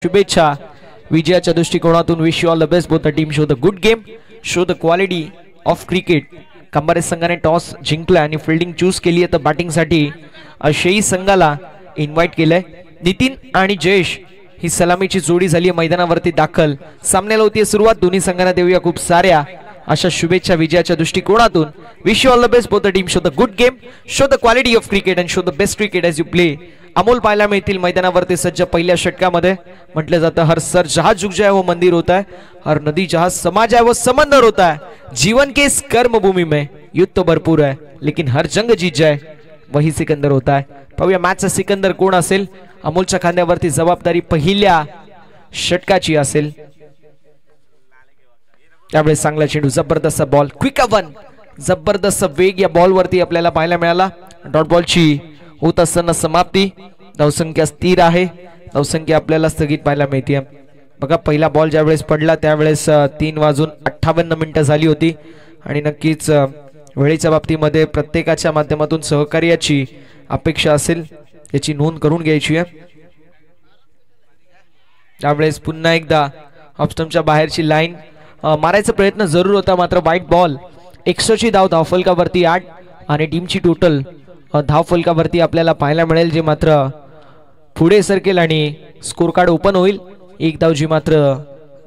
शुभेच्छा विजयाच्या दृष्टिकोनातून. Wish you all the best. Both the team show the good game, show the quality of cricket. कंबारे संघाने toss जिंकला आणि फिल्डिंग चूज केली आहे, तर बॅटिंगसाठी आशियाई संघाला इन्व्हाइट केलंय. नितीन आणि जयेश ही सलामीची जोडी झाली मैदानावरती दाखल. सामन्याला होती सुरुवात. दोन्ही संघांना देऊया खूप साऱ्या अशा शुभेच्छा विजयाच्या दृष्टिकोनातून. Wish you all the best. Both the team show the good game, show the quality of cricket and show the best cricket as you play. Amol पाहायला मिळतील मैदानावरती सज्ज. पहिल्या षटकामध्ये म्हटलं जातं, हर सर जहां झुक जाए वो मंदिर होता है, हर नदी जहां समा जाए वो समंदर होता है. जीवन के इस कर्मभूमि में युद्ध तो भरपूर है, लेकिन हर जंग जीत जाए वही सिकंदर होता है. पाहूया मॅचचा सिकंदर कोण असेल. अमोलच्या खांद्यावरती जबाबदारी पहिल्या षटकाची असेल. त्यावेळेस चांगला चेंडू, जबरदस्त बॉल, क्विक वन, जबरदस्त वेग या बॉल वरती आपल्याला पाहायला मिळाला. डॉट बॉलची होत असताना समाप्ती. धावसंख्या स्थिर आहे. धावसंख्या आपल्याला स्थगित पाहायला मिळते. बघा, पहिला बॉल ज्यावेळेस पडला त्यावेळेस 3:58 झाली होती आणि नक्कीच वेळेच्या बाबतीमध्ये प्रत्येकाच्या माध्यमातून सहकार्याची अपेक्षा असेल, याची नोंद करून घ्यायची आहे. त्यावेळेस पुन्हा एकदा ऑफस्टंपच्या बाहेरची लाईन मारायचा प्रयत्न जरूर होता, मात्र वाईट बॉल. 100ची धाव धावफलकावरती 8 आणि टीमची टोटल धावफलकावरती आपल्याला पाहायला मिळेल, जे मात्र पुढे सरकेल आणि स्कोर कार्ड ओपन होईल. एक धाव जी मात्र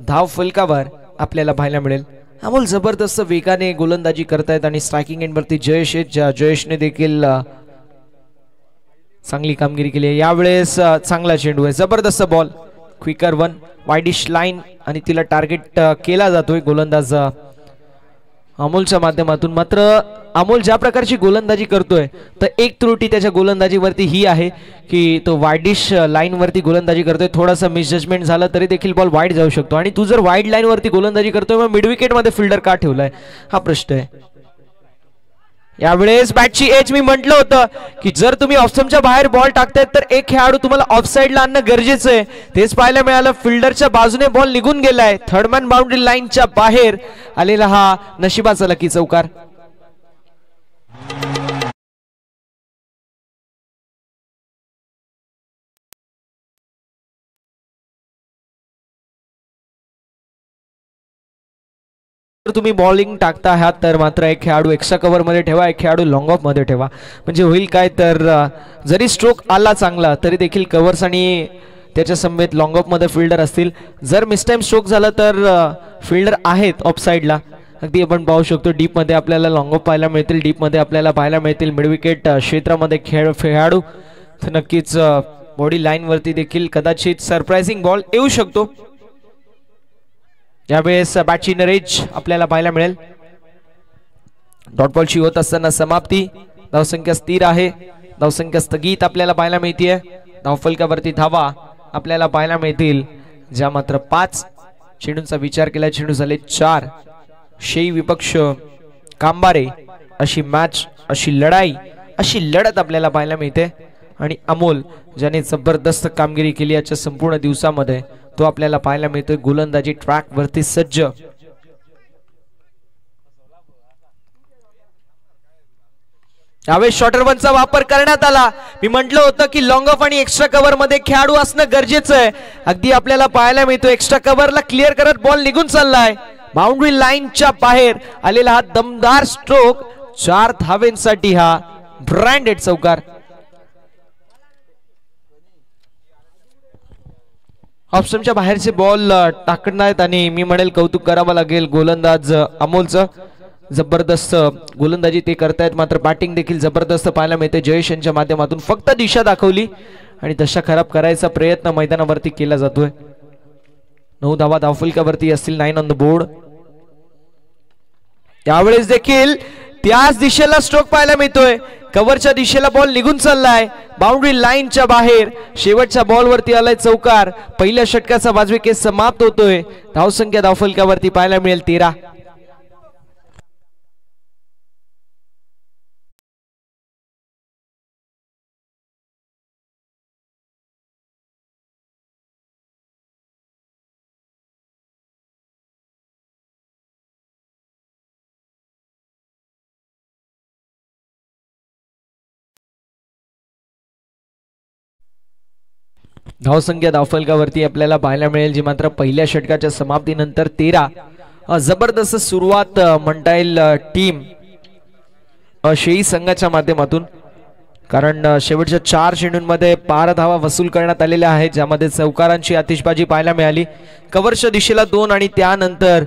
धावफलकावर आपल्याला पाहायला मिळेल. अमोल जबरदस्त वेगाने गोलंदाजी करतायत आणि स्ट्रायकिंग एंडवरती जयेश आहेत. जयेशने देखील चांगली कामगिरी केली आहे. यावेळेस चांगला चेंडू आहे, जबरदस्त ball, quicker one, wideish line आणि तिला टार्गेट केला जातोय गोलंदाज अमोलच्या माध्यमातून. मात्र अमोल ज्या प्रकारची गोलंदाजी करतोय, तर एक त्रुटी त्याच्या गोलंदाजीवरती ही आहे की तो वाईडिश लाईन वरती गोलंदाजी करतोय. थोडासा मिसजजमेंट झालं तरी देखील बॉल वाईड जाऊ शकतो. आणि तू जर वाईड लाईन वरती गोलंदाजी करतोय, मग मिड विकेट मध्ये फिल्डर का ठेवलाय, हा प्रश्न आहे. यावेळेस बॅटची एज, मी म्हटलं होतं की जर तुम्ही ऑफस्टंपच्या बाहेर बॉल टाकतायत तर एक खेळाडू तुम्हाला ऑफ साइडला आणणं गरजेचं आहे. तेच पाहायला मिळालं. फिल्डरच्या बाजूने बॉल निघून गेलाय. थर्डमॅन बाउंड्री लाईनच्या बाहेर आलेला हा नशिबाचा लकी चौकार. जर तुम्ही बॉलिंग टाकता आहात तर मात्र एक खेळाडू एक्स्ट्रा कव्हर मध्ये ठेवा, एक खेळाडू लॉंग ऑफ मध्ये ठेवा. म्हणजे होईल काय, तर जरी स्ट्रोक आला चांगला तरी देखील कव्हर्स आणि त्याच्या समेत लॉंग ऑफ मध्ये फिल्डर असतील. जर मिसटाइम स्ट्रोक झाला तर फिल्डर आहेत ऑफ साइडला. अगदी आपण पाहू शकतो डीप मध्ये आपल्याला लॉंग ऑफ पाहायला मिळतील, डीप मध्ये आपल्याला पाहायला मिळतील मिड विकेट क्षेत्रामध्ये खेळाडू. तर नक्कीच बॉडी लाईन वरती देखील कदाचित सरप्राइझिंग बॉल येऊ शकतो. यावेळेस बॅटची नरेज आपल्याला पाहायला मिळेल. डॉट बॉलची होत असताना समाप्ती. धावसंख्या स्थिर आहे, धावसंख्या स्थगित आपल्याला पाहायला मिळते. धावफलकावरती धावा आपल्याला पाहायला मिळतील, ज्या मात्र 5. चेंडूंचा विचार केला, चेंडू झाले 4. शेई विपक्ष कांबारे अशी मॅच, अशी लढाई, अशी लढत आपल्याला पाहायला मिळते. आणि अमोल ज्याने जबरदस्त कामगिरी केली याच्या संपूर्ण दिवसामध्ये, तो आपल्याला पाहायला मिळतोय गोलंदाजी ट्रॅक वरती सज्ज. यावेळेस शॉर्टर वनचा वापर करण्यात आला. मी म्हटलं होतं की लॉंग ऑफ आणि एक्स्ट्रा कव्हर मध्ये खेळाडू असणं गरजेचं आहे. अगदी आपल्याला पाहायला मिळतो एक्स्ट्रा कव्हरला क्लिअर करत बॉल निघून चाललाय. बाउंड्री लाईनच्या बाहेर आलेला हा दमदार स्ट्रोक. 4 धावेंसाठी हा ब्रँडेड चौकार. ऑप्शनच्या बाहेरचे बॉल टाकणार आणि मी म्हणेल कौतुक करावं लागेल गोलंदाज अमोलचं. जबरदस्त गोलंदाजी ते करतायत, मात्र बॅटिंग देखील जबरदस्त पाहायला मिळते. जयेश यांच्या माध्यमातून फक्त दिशा दाखवली आणि दशा खराब करायचा प्रयत्न मैदानावरती केला जातोय. 9 धावा धावफलकावरती असतील, 9 ऑन द बोर्ड. त्यावेळेस देखील त्याच दिशेला स्ट्रोक पाहायला मिळतोय. कव्हरच्या दिशेला बॉल निघून चाललाय. बाउंड्री लाईनच्या बाहेर शेवटच्या बॉल वरती आलाय चौकार. पहिल्या षटकाचा वाजवी केस समाप्त होतोय. धावसंख्या धावफलकावरती पाहायला मिळेल 13. धावसंख्या धावफलकावरती आपल्याला पाहायला मिळेल, जी मात्र पहिल्या षटकाच्या समाप्तीनंतर 13. जबरदस्त सुरुवात म्हणता येईल टीम शेई संघाच्या माध्यमातून, कारण शेवटच्या 4 चेंडूंमध्ये 12 धावा वसूल करण्यात आलेल्या आहेत, ज्यामध्ये चौकारांची आतिषबाजी पाहायला मिळाली. कव्हरच्या दिशेला 2 आणि त्यानंतर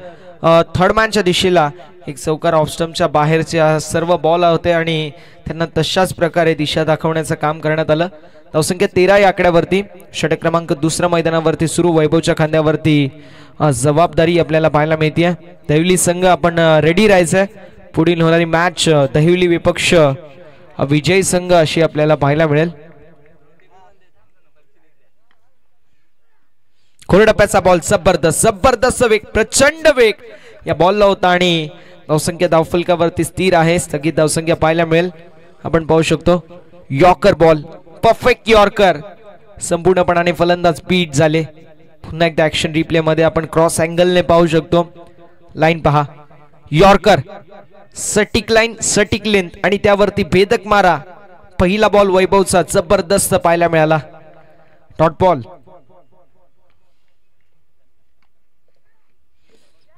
थर्डमॅनच्या दिशेला एक चौकार ऑफस्टम्पच्या बाहेरच्या सर्व बॉल होते आणि त्यांना तशाच प्रकारे दिशा दाखवण्याचं काम करण्यात आलं. धावसंख्या 13 या आकड्यावरती. षटक क्रमांक 2 मैदानावरती सुरू. वैभवच्या खांद्यावरती जबाबदारी आपल्याला पाहायला मिळते. दहिवली संघ आपण रेडी राहायचंय. पुढील होणारी मॅच दहिवली विपक्ष विजय संघ अशी आपल्याला पाहायला मिळेल. खोलटप्प्याचा बॉल जबरदस्त वेग, प्रचंड वेग या बॉलला होता आणि धावसंख्या धावफलकावरती स्थिर आहे. स्थगित धावसंख्या पाहायला मिळेल. आपण पाहू शकतो यॉर्कर बॉल, परफेक्ट यॉर्कर, संपूर्णपणाने फलंदाज बीट झाले. पुन्हा एकदा ऍक्शन रिप्ले मध्ये आपण क्रॉस अँगलने पाहू शकतो. लाईन पहा, यॉर्कर, सटिक लाईन, सटिक लेंथ आणि त्यावरती भेदक मारा. पहिला बॉल वैभवचा जबरदस्त पाहायला मिळाला. Dot ball.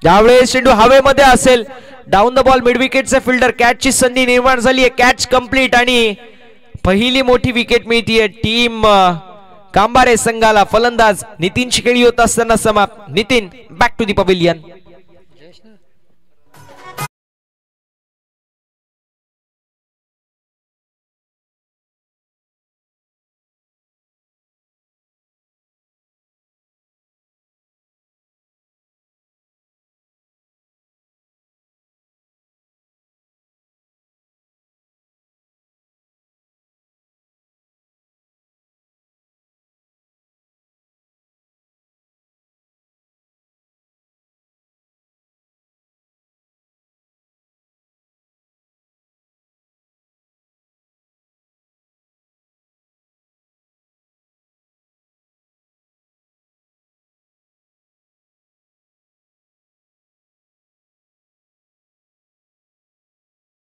यावेळेस चेंडू हवेमध्ये असेल. डाऊन द बॉल मिड विकेटचे फिल्डर, कॅचची संधी निर्माण झाली आहे. कॅच कंप्लीट आणि पहिली मोठी विकेट मिळतीये टीम कांबारे संघाला. फलंदाज नितीनची खेळी होत असताना समाप्त. Nitin back to the pavilion.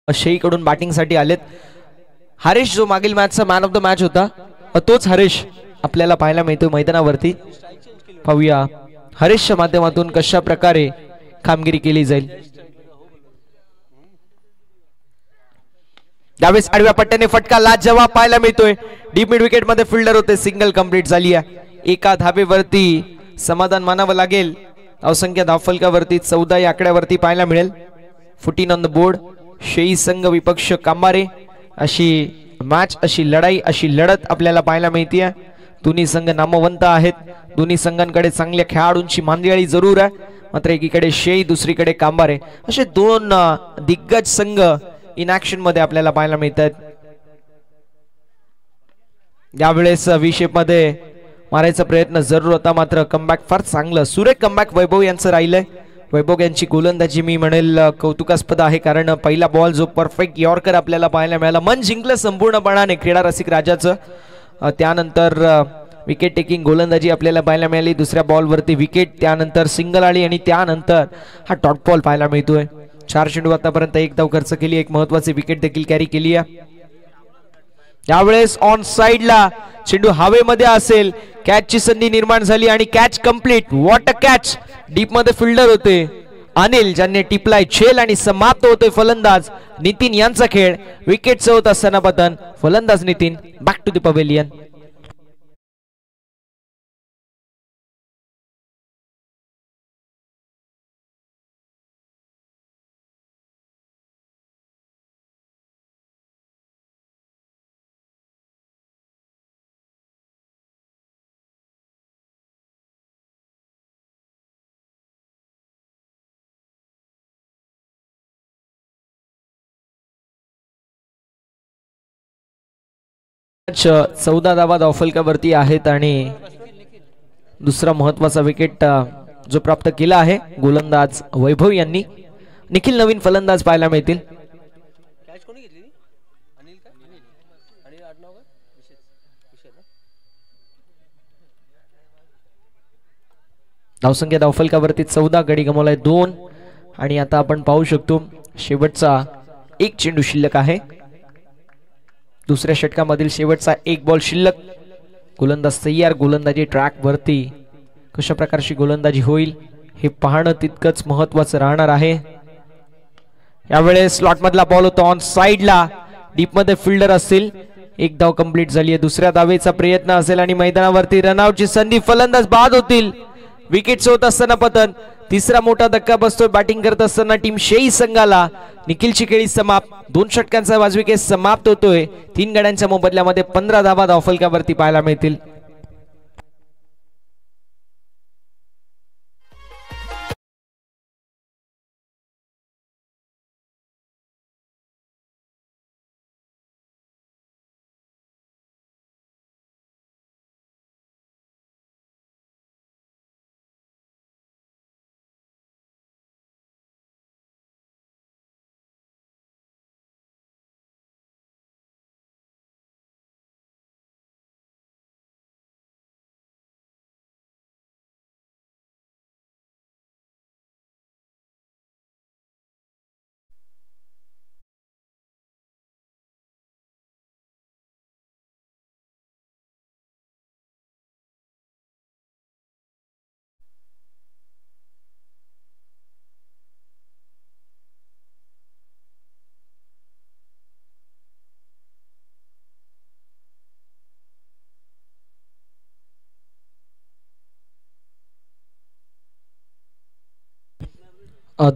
शेईकडून बॅटिंगसाठी आलेत हरीश, जो मागील मॅचचा मॅन ऑफ द मॅच होता, तोच हरीश आपल्याला पाहायला मिळतो मैदानावरती. पाहूया हरीशच्या माध्यमातून कशा प्रकारे कामगिरी केली जाईल. यावेळेस आडव्या पट्ट्याने फटका लाजवाब पाहायला मिळतोय. डीप मिड विकेट मध्ये फिल्डर होते. सिंगल कंप्लीट झाली आहे. एका धाबेवरती समाधान मानावं लागेल. धावसंख्या धावफलकावरती 14 या आकड्यावरती पाहायला मिळेल. 14 ऑन द बोर्ड. शेई संघ विपक्ष कांबारे अशी मॅच, अशी लढाई, अशी लढत आपल्याला पाहायला मिळते. दोन्ही संघ नामवंत आहेत. दोन्ही संघांकडे चांगल्या खेळाडूंची मांदियाळी जरूर आहे. मात्र एकीकडे शेई, दुसरीकडे कांबारे असे दोन दिग्गज संघ इन ऍक्शन मध्ये आपल्याला पाहायला मिळतात. यावेळेस विशेप मध्ये मारायचा प्रयत्न जरूर होता, मात्र कमबॅक फार चांगलं सुरेख कमबॅक वैभव यांचं राहिलंय. वैभव यांची गोलंदाजी मी म्हणेल कौतुकास्पद आहे, कारण पहिला बॉल जो परफेक्ट यॉर्कर आपल्याला पाहायला मिळाला, मन जिंकलं संपूर्णपणाने क्रीडा रसिक राजाचं. त्यानंतर विकेट टेकिंग गोलंदाजी आपल्याला पाहायला मिळाली. दुसऱ्या बॉलवरती विकेट, त्यानंतर सिंगल आली आणि त्यानंतर हा डॉट बॉल पाहायला मिळतोय. 4 चेंडू आतापर्यंत 1 धाव खर्च केली, एक महत्वाची विकेट देखील कॅरी केली आहे. यावेळेस ऑन साइडला चेंडू हवेमध्ये असेल, कॅचची संधी निर्माण झाली आणि catch complete. What a catch. Deep मध्ये फिल्डर होते अनिल, ज्यांनी टिपलाय झेल आणि समाप्त होतोय फलंदाज नितीन यांचा खेळ. विकेटचं होत असताना पतन. फलंदाज Nitin back to the pavilion. Match 14 धावा धावफलकावरती आहेत आणि दुसरा महत्वाचा विकेट जो प्राप्त केला आहे गोलंदाज वैभव यांनी. निखिल नवीन फलंदाज पाहायला मिळतील. धावसंख्या धावफलकावरती 14, गडी गमावलाय 2 आणि आता आपण पाहू शकतो शेवटचा 1 चेंडू शिल्लक आहे. दुसऱ्या षटकामधील शेवटचा 1 बॉल शिल्लक. गोलंदाज तयार, गोलंदाजी ट्रॅक वरती. कशा प्रकारची गोलंदाजी होईल हे पाहणं तितकंच महत्वाचं राहणार आहे. यावेळेस स्लॉट मधला बॉल होता ऑन साइडला, डीप मध्ये फिल्डर असतील. एक धाव कंप्लीट झाली आहे. दुसऱ्या धावेचा प्रयत्न असेल आणि मैदानावरती रनआउटची संधी. फलंदाज बाद होतील. विकेट्स होत असताना पतन. तिसरा मोठा धक्का बसतोय बॅटिंग करत असताना टीम शेई संघाला. निखिलची खेळी समाप्त. 2 षटकांचा वाजविकेट समाप्त होतोय. 3 गड्यांच्या मोबदल्यामध्ये 15 धावा धावफलकावरती पाहायला मिळतील.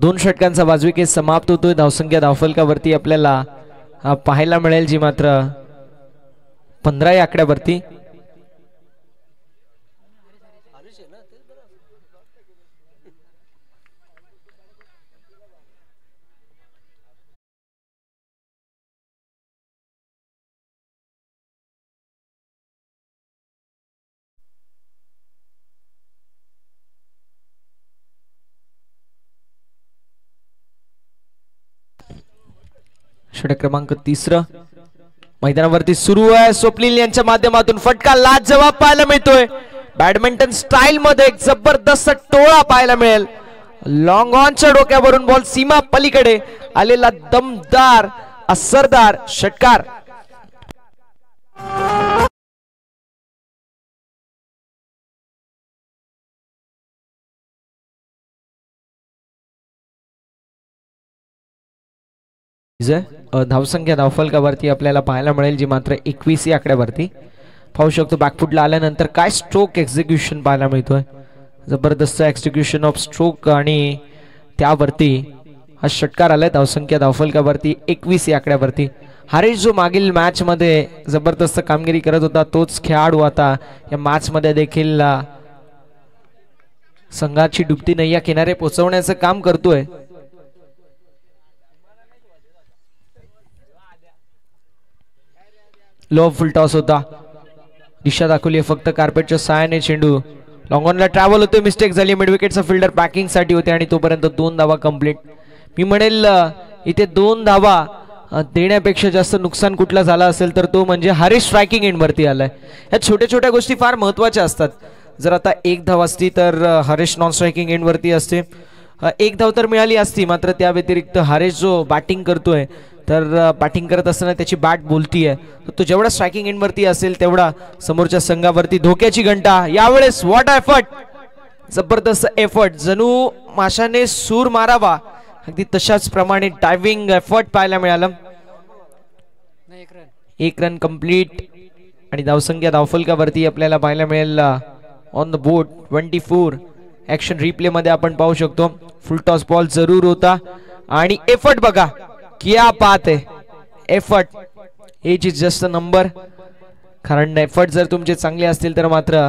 दोन षटकांचा वाजविकेट समाप्त होतोय. धावसंख्या धावफलकावरती आपल्याला पाहायला मिळेल जी मात्र 15 या आकड्यावरती. षटक क्रमांक 3 मैदानावरती सुरू आहे. स्वप्नील यांच्या माध्यमातून फटका लाजवाब पाहायला मिळतोय. बॅडमिंटन स्टाईल मध्ये एक जबरदस्त टोळा पाहायला मिळेल. लॉंग ऑनच्या डोक्यावरून बॉल सीमा पलीकडे आलेला दमदार असरदार षटकार. धावसंख्या धावफलकावरती आपल्याला पाहायला मिळेल जी मात्र 21 या आकड्यावरती. पाहू शकतो बॅकफुटला आल्यानंतर काय स्ट्रोक एक्झिक्युशन पाहायला मिळतोय. जबरदस्त एक्झिक्युशन ऑफ स्ट्रोक आणि त्यावरती हा षटकार आलाय. धावसंख्या धावफलकावरती 21 या आकड्यावरती. हरीश जो मागील मॅच मध्ये जबरदस्त कामगिरी करत होता तोच खेळाडू आता या मॅच मध्ये देखील संघाची डुबती नैया किनारे पोहोचवण्याचं काम करतोय. लो फुल टॉस होता. दिशा दाखवली फक्त कार्पेटच्या साहाय्याने. चेंडू लॉंग ऑनला ट्रॅव्हल होते. मिस्टेक झाली. मिड विकेटचा फिल्डर पॅकिंग साठी होते आणि तोपर्यंत 2 धावा कंप्लीट. मी म्हणेल इथे 2 धावा देण्यापेक्षा जास्त नुकसान कुठला झाला असेल तर तो म्हणजे हरीश स्ट्रायकिंग एंड वरती आलाय. या छोट्या छोट्या गोष्टी फार महत्वाच्या असतात. जर आता 1 धाव असती तर हरीश नॉन स्ट्रायकिंग एंड वरती असते. 1 धाव तर मिळाली असती. मात्र त्या व्यतिरिक्त हरीश जो बॅटिंग करतोय तर बॅटिंग करत असताना त्याची बॅट बोलतीये. तो जेवढा स्ट्रायकिंग एंड वरती असेल तेवढा समोरच्या संघावरती धोक्याची घंटा. यावेळेस व्हॉट एफर्ट. जबरदस्त एफर्ट. जणू माशाने सूर मारावा अगदी तशाच प्रमाणे डायव्हिंग एफर्ट पाहायला मिळालं. 1 रन कंप्लीट आणि धावसंख्या धावफलकावरती आपल्याला पाहायला मिळेल on the board 24. Action replay मध्ये आपण पाहू शकतो फुल टॉस बॉल जरूर होता आणि एफर्ट बघा. क्या बात है. Effort age is just a number. कारण एफर्ट जर तुमचे चांगले असतील तर मात्र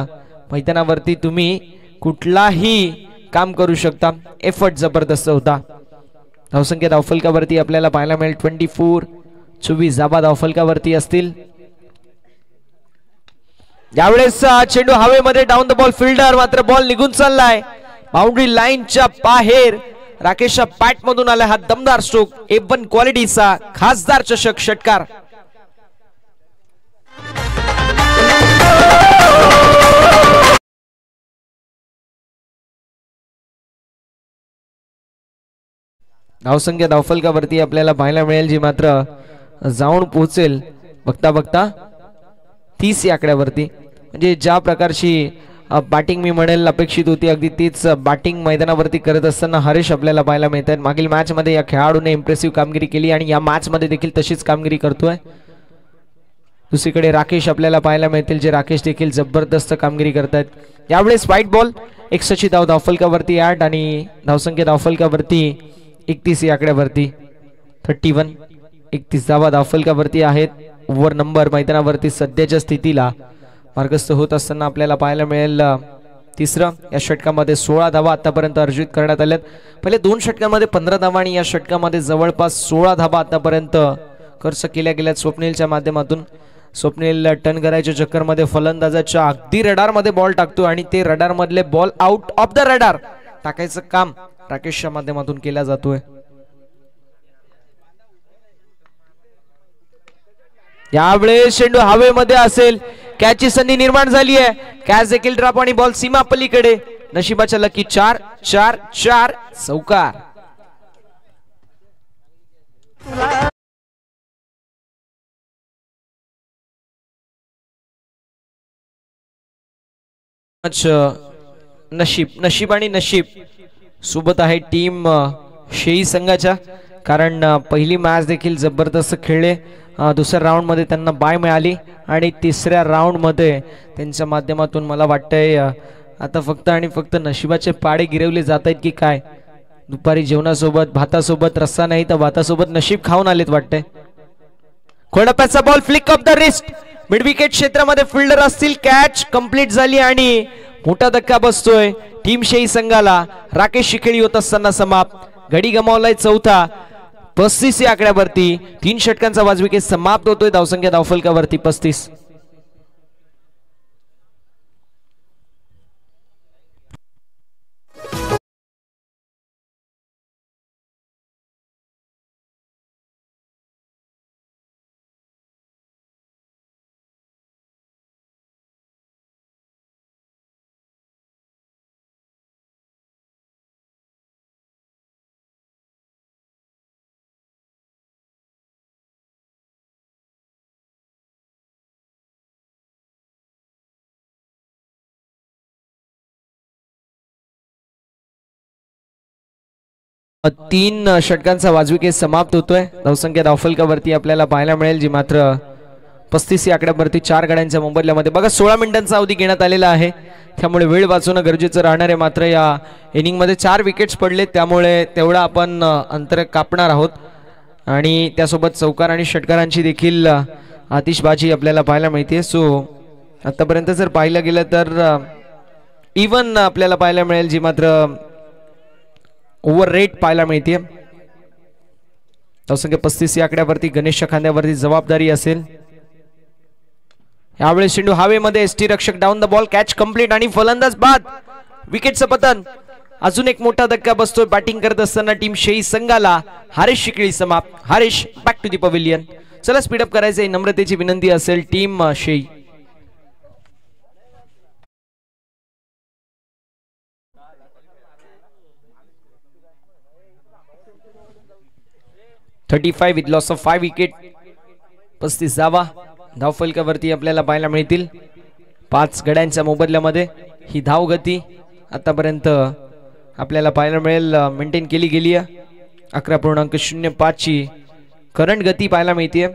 मैदानावरती तुम्ही कुठलाही काम करू शकता. एफर्ट जबरदस्त होता. धावसंख्या धावफलकावरती आपल्याला पाहायला मिळेल 24. 24 धावा धावफलकावरती असतील. यावेळेस चेंडू हवेमध्ये डाऊन द बॉल. फिल्डर मात्र बॉल निघून चाललाय बाउंड्री लाईनच्या बाहेर. राकेशच्या बॅट मधून आला हा दमदार स्ट्रोक. A1 क्वालिटीचा खासदार चषक षटकार. धावसंख्या धावफलकावरती आपल्याला पाहायला मिळेल जी मात्र जाऊन पोहोचेल बघता बघता 30 या आकड्यावरती. म्हणजे ज्या प्रकारची बॅटिंग मी म्हणेल अपेक्षित होती अगदी तीच बॅटिंग मैदानावरती करत असताना हरीश आपल्याला पाहायला मिळत आहेत. मागील मॅच मध्ये या खेळाडूने इम्प्रेसिव्ह कामगिरी केली आणि या मॅच मध्ये देखील तशीच कामगिरी करतोय. दुसरीकडे राकेश आपल्याला पाहायला मिळतील, जे राकेश देखील जबरदस्त कामगिरी करतात. यावेळेस व्हाईट बॉल 61 धाव धावफलकावरती 8 आणि धावसंख्या धावफलकावरती 31 या आकड्यावरती 31 31 धावा धावफलकावरती आहेत. ओव्हर नंबर मैदानावरती सध्याच्या स्थितीला मार्गस्थ होत असताना आपल्याला पाहायला मिळेल तिसरं. या षटकामध्ये 16 धावा आतापर्यंत अर्जित करण्यात आल्यात. पहिले 2 षटकांमध्ये 15 धावा आणि या षटकामध्ये जवळपास 16 धावा आतापर्यंत खर्च केल्या गेल्यात स्वप्नीलच्या माध्यमातून. स्वप्नील टर्न करायच्या चक्करमध्ये फलंदाजाच्या अगदी रडारमध्ये बॉल टाकतो आणि ते रडार मधले ball out of the radar टाकायचं काम राकेशच्या माध्यमातून केलं जातोय. यावेळेस चेंडू हवेमध्ये असेल, कॅचची संधी निर्माण झाली आहे. कॅच देखील ड्रॉप आणि बॉल सीमा पलीकडे. नशिबाच्या लकी 4-4-4 चौकार. नशीब आणि नशीब सोबत आहे टीम शेई संघाच्या, कारण पहिली मॅच देखील जबरदस्त खेळले. दुसऱ्या राऊंड मध्ये त्यांना बाय मिळाली आणि तिसऱ्या राऊंड मध्ये त्यांच्या माध्यमातून मला वाटतंय आता फक्त आणि फक्त नशिबाचे पाडे गिरवले जात आहेत की काय. दुपारी जेवणासोबत भातासोबत रस्सा नाही तर भातासोबत नशीब खाऊन आलेत वाटतंय. खोडप्याचा ball flick off the wrist mid wicket क्षेत्रामध्ये फिल्डर असतील. कॅच कंप्लीट झाली आणि मोठा धक्का बसतोय टीम शेई संघाला. राकेश शिखेळी होत असताना समाप्त. घडी गमावलाय चौथा 35 या आकड्यावरती. 3 षटकांचा वाज विकेट समाप्त होतोय. धावसंख्या धावफलकावरती 35. तीन षटकांचा वाजविकेट समाप्त होतोय. धावसंख्या धावफलकावरती आपल्याला पाहायला मिळेल जी मात्र 35 या आकड्यावरती 4 गड्यांच्या मोबदल्यामध्ये. बघा 16 मिनिटांचा अवधी घेण्यात आलेला आहे, त्यामुळे वेळ वाचवणं गरजेचं राहणार आहे. मात्र या इनिंग मध्ये 4 विकेट्स पडले, त्यामुळे तेवढा आपण अंतर कापणार आहोत आणि त्यासोबत चौकार आणि षटकारांची देखील आतिषबाजी आपल्याला पाहायला मिळते. सो आतापर्यंत जर पाहिलं गेलं तर इवन आपल्याला पाहायला मिळेल जी मात्र ओव्हर रेट पाहायला मिळते. धावसंख्या 35 या आकड्यावरती गणेशच्या खांद्यावरती जबाबदारी असेल. यावेळेस चेंडू हवेमध्ये एसटी रक्षक down the ball. Catch complete आणि फलंदाज बाद. विकेटचं पतन. अजून एक मोठा धक्का बसतोय बॅटिंग करत असताना टीम शेई संघाला. हरीश शिकळी समाप्त. Harish back to the pavilion. चला स्पीडअप करायचंय, नम्रतेची विनंती असेल टीम शेई. with loss of 5 wicket. 35 धावा धावफलकावरती आपल्याला पाहायला मिळतील. 5 गड्यांच्या मोबदल्यामध्ये ही धाव गती आतापर्यंत आपल्याला पाहायला मिळेल मेंटेन केली गेली आहे. 11.05 ची करंट गती पाहायला मिळते.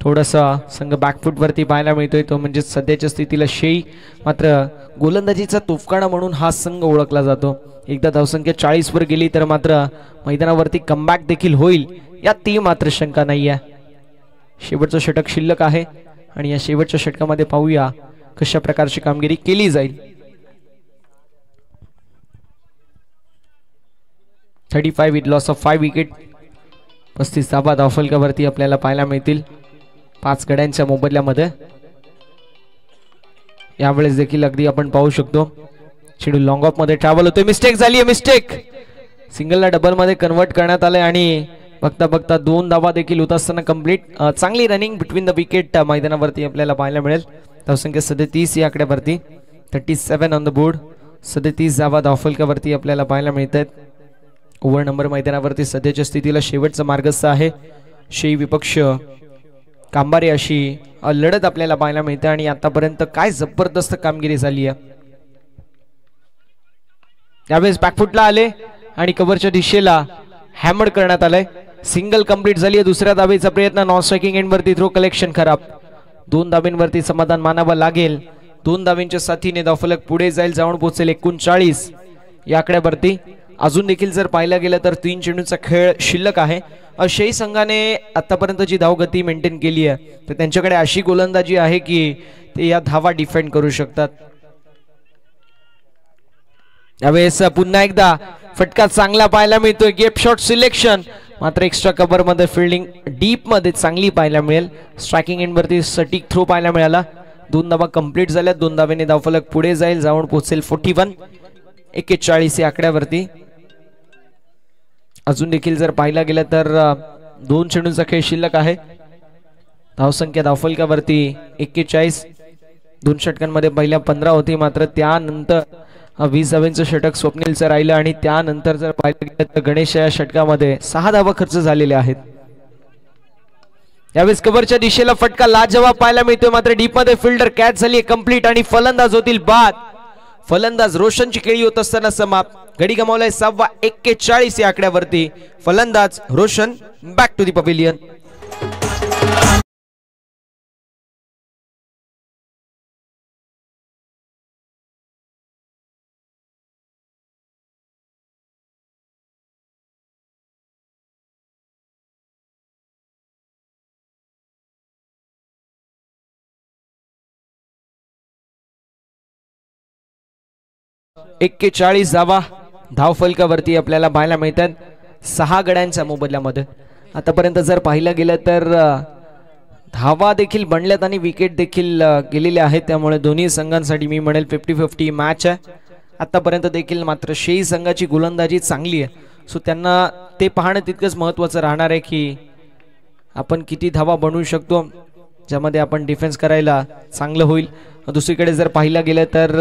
थोडासा संघ बॅकफुट वरती पाहायला मिळतोय, तो म्हणजे सध्याच्या स्थितीला शेई. मात्र गोलंदाजीचा तोफखाना म्हणून हा संघ ओळखला जातो. एकदा धावसंख्या 40 वर गेली तर मात्र मैदानावरती कमबॅक देखील होईल यात ती मात्र शंका नाही आहे. शेवटचं षटक शिल्लक आहे आणि या शेवटच्या षटकामध्ये पाहूया कशा प्रकारची कामगिरी केली जाईल. 35 with loss of 5 विकेट. 35 धावा धावफलकावरती आपल्याला पाहायला मिळतील 5 गड्यांच्या मोबदल्यामध्ये. यावेळेस देखील अगदी आपण पाहू शकतो चेंडू लॉंग ऑफ मध्ये ट्रॅव्हल होतोय. मिस्टेक झाली आहे. मिस्टेक. सिंगलला डबल मध्ये कन्वर्ट करण्यात आलंय आणि बघता बघता 2 धावा देखील होत असताना कंप्लीट. चांगली रनिंग बिटवीन द विकेट मैदानावरती आपल्याला पाहायला मिळेल. धावसंख्या 37 या आकड्यावरती. 37 ऑन द बोर्ड. 37 धावा धावफलकावरती आपल्याला पाहायला मिळत आहेत. ओव्हर नंबर मैदानावरती सध्याच्या स्थितीला शेवटचा मार्गस्थ आहे. शेई विपक्ष कांबारे अशी लढत आपल्याला पाहायला मिळते आणि आतापर्यंत काय जबरदस्त कामगिरी झाली आहे. त्यावेळेस बॅकफुटला आले आणि कव्हरच्या दिशेला हॅमर करण्यात आलंय. सिंगल कंप्लीट झाली आहे. दुसऱ्या धावेचा प्रयत्न नॉन स्ट्रायकिंग एंड वरती थ्रो कलेक्शन खराब. 2 धाब्यांवरती समाधान मानावं लागेल. 2 धाब्यांच्या साथीने धावफलक पुढे जाईल, जाऊन पोहोचेल 39 या आकड्यावरती. अजून देखील जर पाहायला गेलं तर 3 चेंडूंचा खेळ शिल्लक आहे. अशाही संघाने आतापर्यंत जी धावगती मेंटेन केली आहे तर त्यांच्याकडे अशी गोलंदाजी आहे की ते या धावा डिफेंड करू शकतात. यावेळेस पुन्हा एकदा फटका चांगला पाहायला मिळतोय. गेप शॉट सिलेक्शन, मात्र एक्स्ट्रा कव्हर मध्ये फिल्डिंग डीप मध्ये चांगली पाहायला मिळेल. स्ट्रायकिंग एंड वरती सटीक थ्रो पाहायला मिळाला. 2 धावा कंप्लीट झाल्या. 2 धावेने धावफलक पुढे जाईल, जाऊन पोहोचेल 41 या आकड्यावरती. अजून देखील जर पाहायला गेलं तर 2 चेंडूंचा खेळ शिल्लक आहे. धावसंख्या धावफलकावरती 41. 2 षटकांमध्ये पहिल्या 15 होती, मात्र त्यानंतर 20 धावांचं षटक स्वप्नीलचं राहिलं आणि त्यानंतर जर पाहिलं गेलं तर गणेश या षटकामध्ये 6 धावा खर्च झालेल्या आहेत. यावेळेस कव्हरच्या दिशेला फटका लाजवाब पाहायला मिळतोय, मात्र डीप मध्ये फिल्डर कॅच झाली कंप्लीट आणि फलंदाज होतील बाद. फलंदाज रोशनची खेळी होत असताना समाप्त. गडी गमावलाय 41 या आकड्यावरती. फलंदाज Roshan back to the pavilion. एक्केचाळीस धावा धावफलकावरती आपल्याला पाहायला मिळतात 6 गड्यांच्या मोबदल्यामध्ये. आतापर्यंत जर पाहिलं गेलं तर धावा देखील बनल्यात आणि विकेट देखील गेलेले आहेत. त्यामुळे दोन्ही संघांसाठी मी म्हणेल 50-50 मॅच आहे आतापर्यंत देखील. मात्र शेही संघाची गोलंदाजी चांगली आहे, सो त्यांना ते पाहणं तितकंच महत्त्वाचं राहणार आहे की आपण किती धावा बनवू शकतो, ज्यामध्ये आपण डिफेन्स करायला चांगलं होईल. दुसरीकडे जर पाहिलं गेलं तर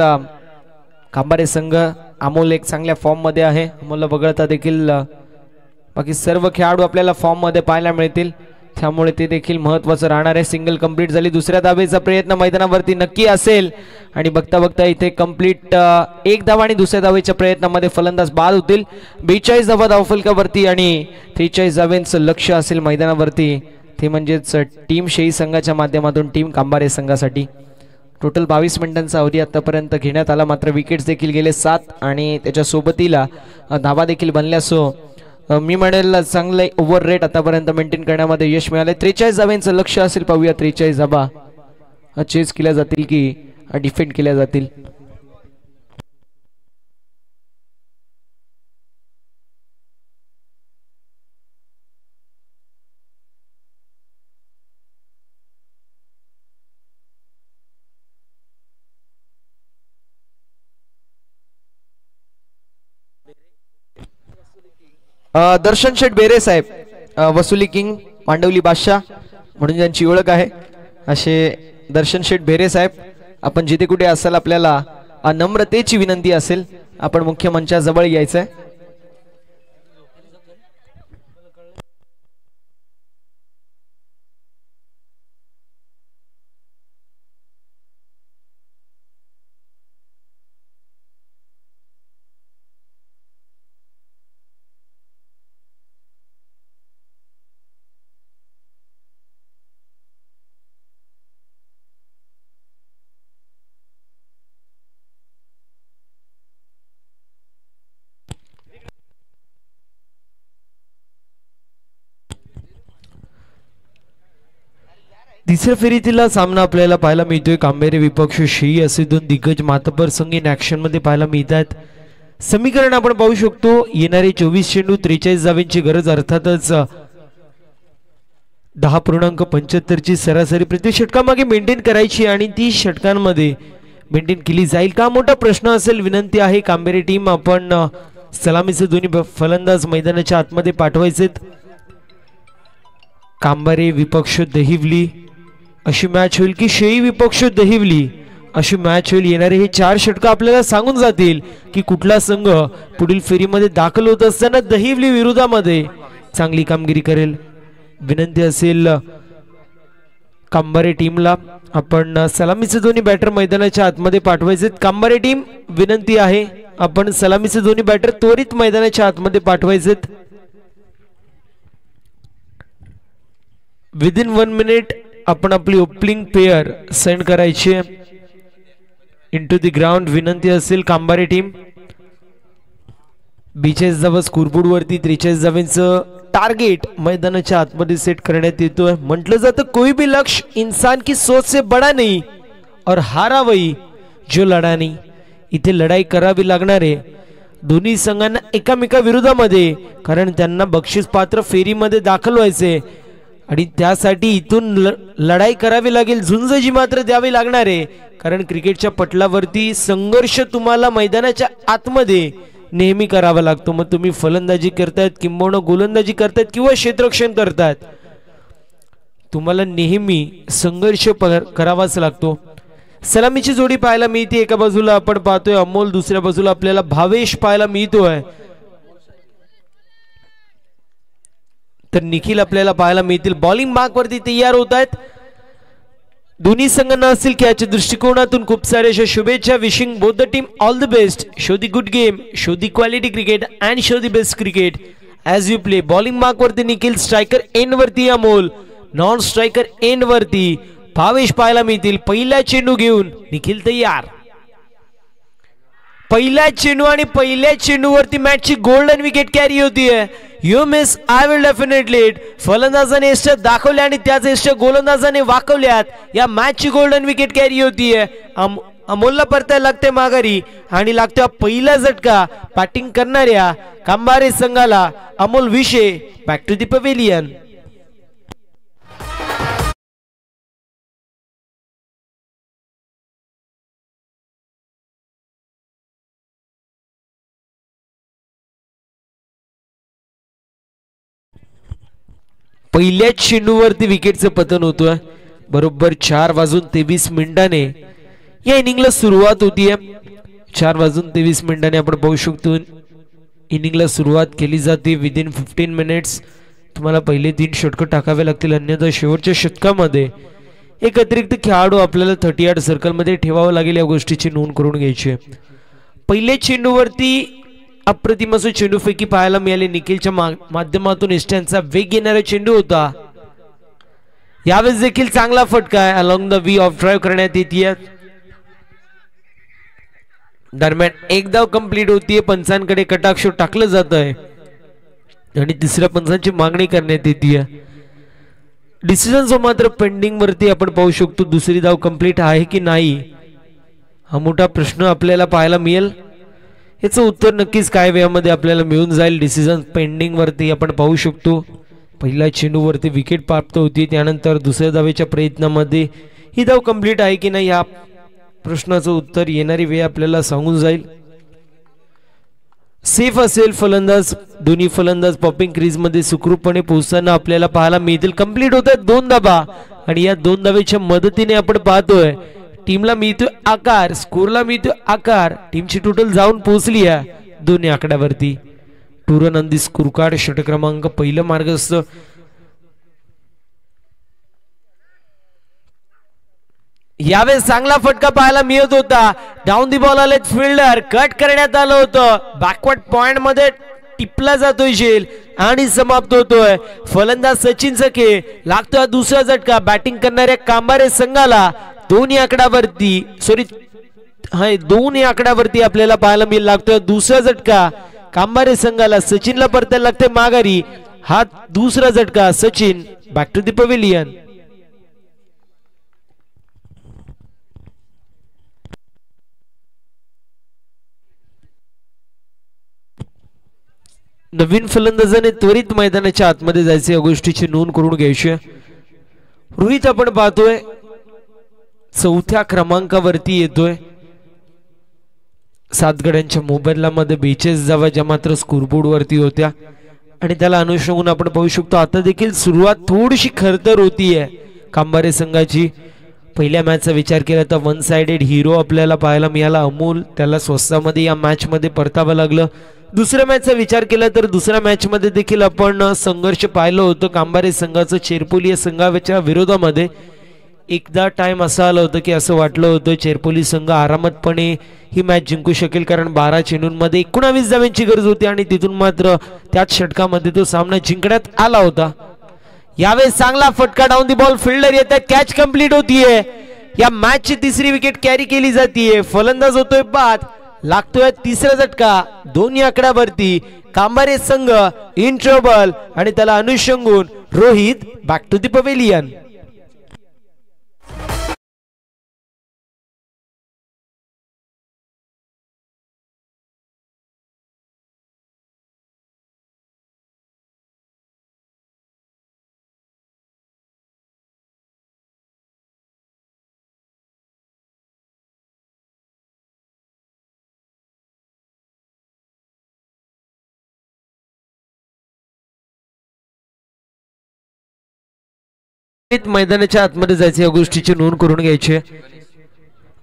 कांबारे संघ अमोल एक चांगल्या फॉर्म मध्ये आहे. अमोलला वगळता देखील बाकी सर्व खेळाडू आपल्याला फॉर्म मध्ये पाहायला मिळतील, त्यामुळे ते देखील महत्त्वाचं राहणार आहे. सिंगल कंप्लीट झाली. दुसऱ्या धावेचा प्रयत्न मैदानावरती नक्की असेल आणि बघता बघता इथे कंप्लीट 1 धावा आणि दुसऱ्या धावेच्या प्रयत्नामध्ये फलंदाज बाद होतील. 42 धावा धावफलकावरती आणि 43 धावांचं लक्ष असेल मैदानावरती, ते म्हणजेच टीम शेही संघाच्या माध्यमातून टीम कांबारे संघासाठी. टोटल 22 मिनिटांचा अवधी आतापर्यंत घेण्यात आला, मात्र विकेट्स देखील गेले 7 आणि त्याच्या सोबतीला धावा देखील बनल्या. सो मी म्हणेल चांगले ओव्हर रेट आतापर्यंत मेंटेन करण्यामध्ये यश मिळाले. 43 धावांचं लक्ष असेल, पाहूया 43 धावा चेस केल्या जातील की डिफेंड केल्या जातील. दर्शन शेठ बेरे साहेब, वसुली किंग, मांडवली बादशाह म्हणून ज्यांची ओळख आहे असे दर्शन शेठ बेरे साहेब, आपण जिथे कुठे असाल आपल्याला नम्रतेची विनंती असेल, आपण मुख्य मंचाजवळ यायचंय. तिसऱ्या फेरीतील सामना आपल्याला पाहायला मिळतोय. कांबेरे विपक्ष शेही असे 2 दिग्गज मातबर संघ इन ऍक्शन मध्ये पाहायला मिळतात. समीकरण आपण पाहू शकतो. येणारे 24 चेंडू 43 धावांची गरज, अर्थातच 10.75 ची सरासरी प्रति षटकामागे मेंटेन करायची आणि 30 षटकांमध्ये मेंटेन केली जाईल का, मोठा प्रश्न असेल. विनंती आहे कांबेरे टीम, आपण सलामीचे दोन्ही फलंदाज मैदानाच्या आतमध्ये पाठवायचेत. कांबारे विपक्ष दहिवली अशी मॅच होईल की शेही विपक्ष दहिवली अशी मॅच होईल. येणारे हे 4 षटक आपल्याला सांगून जातील की कुठला संघ पुढील फेरीमध्ये दाखल होत असताना दहिवली विरोधामध्ये चांगली कामगिरी करेल. विनंती असेल कांबारे टीमला आपण सलामीचे दोन्ही बॅटर मैदानाच्या आतमध्ये पाठवायचे। कांबारे टीम विनंती आहे आपण सलामीचे दोन्ही बॅटर त्वरित मैदानाच्या आतमध्ये पाठवायचे। विदिन 1 मिनिट आपण आपली ओपनिंग पेयर सेंड करायची इनटू द ग्राउंड विनंती असेल कांबारे टीम। 42 धावा स्कोरबोर्ड वरती 43 धावांचं टार्गेट मैदानाच्या आतमध्ये सेट करण्यात येतोय। म्हटलं जातं कोई भी लक्ष्य इंसान की सोच से बड़ा नहीं और हारा वही जो लढा नहीं। इथे लढाई करावी लागणार आहे दोन्ही संघांना एकामेका विरोधामध्ये, कारण त्यांना बक्षीस पात्र फेरीमध्ये दाखल व्हायचे आणि त्यासाठी इथून लढाई करावी लागेल, झुंज जी मात्र द्यावी लागणार आहे, कारण क्रिकेटच्या पटलावरती संघर्ष तुम्हाला मैदानाच्या आतमध्ये नेहमी करावा लागतो। मग तुम्ही फलंदाजी करतायत किंबहुना गोलंदाजी करतायत किंवा क्षेत्ररक्षण करतायत, तुम्हाला नेहमी संघर्ष करावाच लागतो। सलामीची जोडी पाहायला मिळते, एका बाजूला आपण पाहतोय अमोल, दुसऱ्या बाजूला आपल्याला भावेश पाहायला मिळतोय, तर निखिल आपल्याला पाहायला मिळतील। बॉलिंग मार्क वरती तयार होत आहेत दोन्ही संघांना असतील खेळाच्या दृष्टिकोनातून खूप सारे अशा शुभेच्छा। Wishing both the team all the best, show the good game, show the quality cricket and show the best cricket as you play. Bowling mark वरती निखिल, स्ट्रायकर एंड वरती अमोल, नॉन स्ट्रायकर एंड वरती भावेश पाहायला मिळतील। पहिला चेंडू घेऊन निखिल तयार, पहिला चेंडू आणि पहिल्या चेंडूवरती मॅचची गोल्डन विकेट कॅरी होतीये। You miss I will definitely it. फलंदाजाने यष्ट दाखवले आणि त्याच यष्ट गोलंदाजाने वाकवल्यात, या मॅचची गोल्डन विकेट कॅरी होतीये। अमोलला परतायला लागते माघारी आणि लागतो पहिला झटका बॅटिंग करणाऱ्या कांबारे संघाला। अमोल विशे बॅक टू द पवेलियन। पहिल्या चेंडूवरती विकेटचं पतन होतोय। बरोबर 4:23 या इनिंगला सुरुवात होतीये। 4:23 आपण पाहू शकतो इनिंगला सुरुवात केली जाते। विदिन 15 मिनिट्स तुम्हाला पहिले 3 षटक टाकावे लागतील, अन्यथा शेवटच्या षटकामध्ये एक अतिरिक्त खेळाडू आपल्याला 38 सर्कलमध्ये ठेवावं लागेल, या गोष्टीची नोंद करून घ्यायची। पहिल्या चेंडूवरती अप्रतिम असं चेंडूफेकी पाहायला मिळाली निखिलच्या माध्यमातून। इष्टांचा वेग येणारा चेंडू होता, यावेळेस देखील चांगला फटका आहे along the V off drive करण्यात येते। दरम्यान एक धाव कंप्लीट होतीये, पंचांकडे कटाक्ष टाकलं जात आहे आणि तिसऱ्या पंचांची मागणी करण्यात येते। डिसिजन मात्र पेंडिंग वरती आपण पाहू शकतो, दुसरी धाव कंप्लीट आहे की नाही हा मोठा प्रश्न आपल्याला पाहायला मिळेल। याचं उत्तर नक्कीच काय वेळामध्ये आपल्याला मिळून जाईल। डिसिजन पेंडिंग वरती आपण पाहू शकतो पहिल्या चेंडूवरती विकेट प्राप्त होती, त्यानंतर दुसऱ्या धावेच्या प्रयत्नामध्ये ही धाव कंप्लीट आहे की नाही या प्रश्नाचं उत्तर येणारी वेळ आपल्याला सांगून जाईल। सेफ असेल फलंदाज, दोन्ही फलंदाज पॉपिंग क्रीज मध्ये सुखरूपपणे पोहोचताना आपल्याला पाहायला मिळतील। कंप्लीट होत आहेत 2 धावा आणि या 2 धावेच्या मदतीने आपण पाहतोय टीमला मिळतोय आकार, स्कोरला मिळतोय आकार। टीमची टोटल जाऊन पोहोचली आहे 2 आकड्यावरती। 2 run on the score card, षटक क्रमांक पहिलं मार्गस्थ। यावेळेस चांगला फटका पाहायला मिळत होता, डाऊन दी बॉल आले फिल्डर, कट करण्यात आलं होतं, बॅकवर्ड पॉइंट मध्ये टिपला जातोय झेल आणि समाप्त होतोय। फलंदाज सचिन सखे लागतोय दुसरा झटका बॅटिंग करणाऱ्या कांबारे संघाला। 2 आकड्यावरती आपल्याला पाहायला मिळेल लागतोय दुसरा झटका कांबारे संघाला। सचिनला परतायला लागते माघारी, हा दुसरा झटका Sachin back to the pavilion. नवीन फलंदाजाने त्वरित मैदानाच्या आतमध्ये जायचे, या गोष्टीची नोंद करून घ्यायची। रोहित आपण पाहतोय 4थ्या क्रमांकावरती येतोय। 7 गड्यांच्या मोबाईलला मध्ये 42 धावा ज्या मात्र स्कोरबोर्ड वरती होत्या आणि त्याला अनुसरून आपण पाहू शकतो आता देखील सुरुवात थोडीशी खरतर होतीये कांबारे संघाची। पहिल्या मॅचचा विचार केला तर 1 साइडेड हिरो आपल्याला पाहायला मिळाला अमोल, त्याला स्वस्तामध्ये या मॅच मध्ये परतावं लागलं। दुसऱ्या मॅचचा विचार केला तर दुसऱ्या मॅच मध्ये देखील आपण संघर्ष पाहिलं होतं कांबारे संघाचं चेरपोली या संघाच्या विरोधामध्ये। एकदा टाइम असा आला होता की असं वाटलं होतं चेरपोली संघ आरामातपणे ही मॅच जिंकू शकेल, कारण 12 चेंडूंमध्ये 19 धावांची गरज होती आणि तिथून मात्र त्याच षटकामध्ये तो सामना जिंकण्यात आला होता. यावेळेस चांगला फटका डाऊन दी बॉल, फिल्डर येतात, कॅच कंप्लीट होतीये. या मॅच ची तिसरी विकेट कॅरी केली जातीये. फलंदाज होतोय बाद, लागतोय तिसरा झटका. दोन्ही आकड्यावरती कांबारे संघ इन ट्रबल आणि त्याला अनुषंगून Rohit back to the pavilion. मैदानाच्या आतमध्ये जायचे, या गोष्टीची नोंद करून घ्यायची.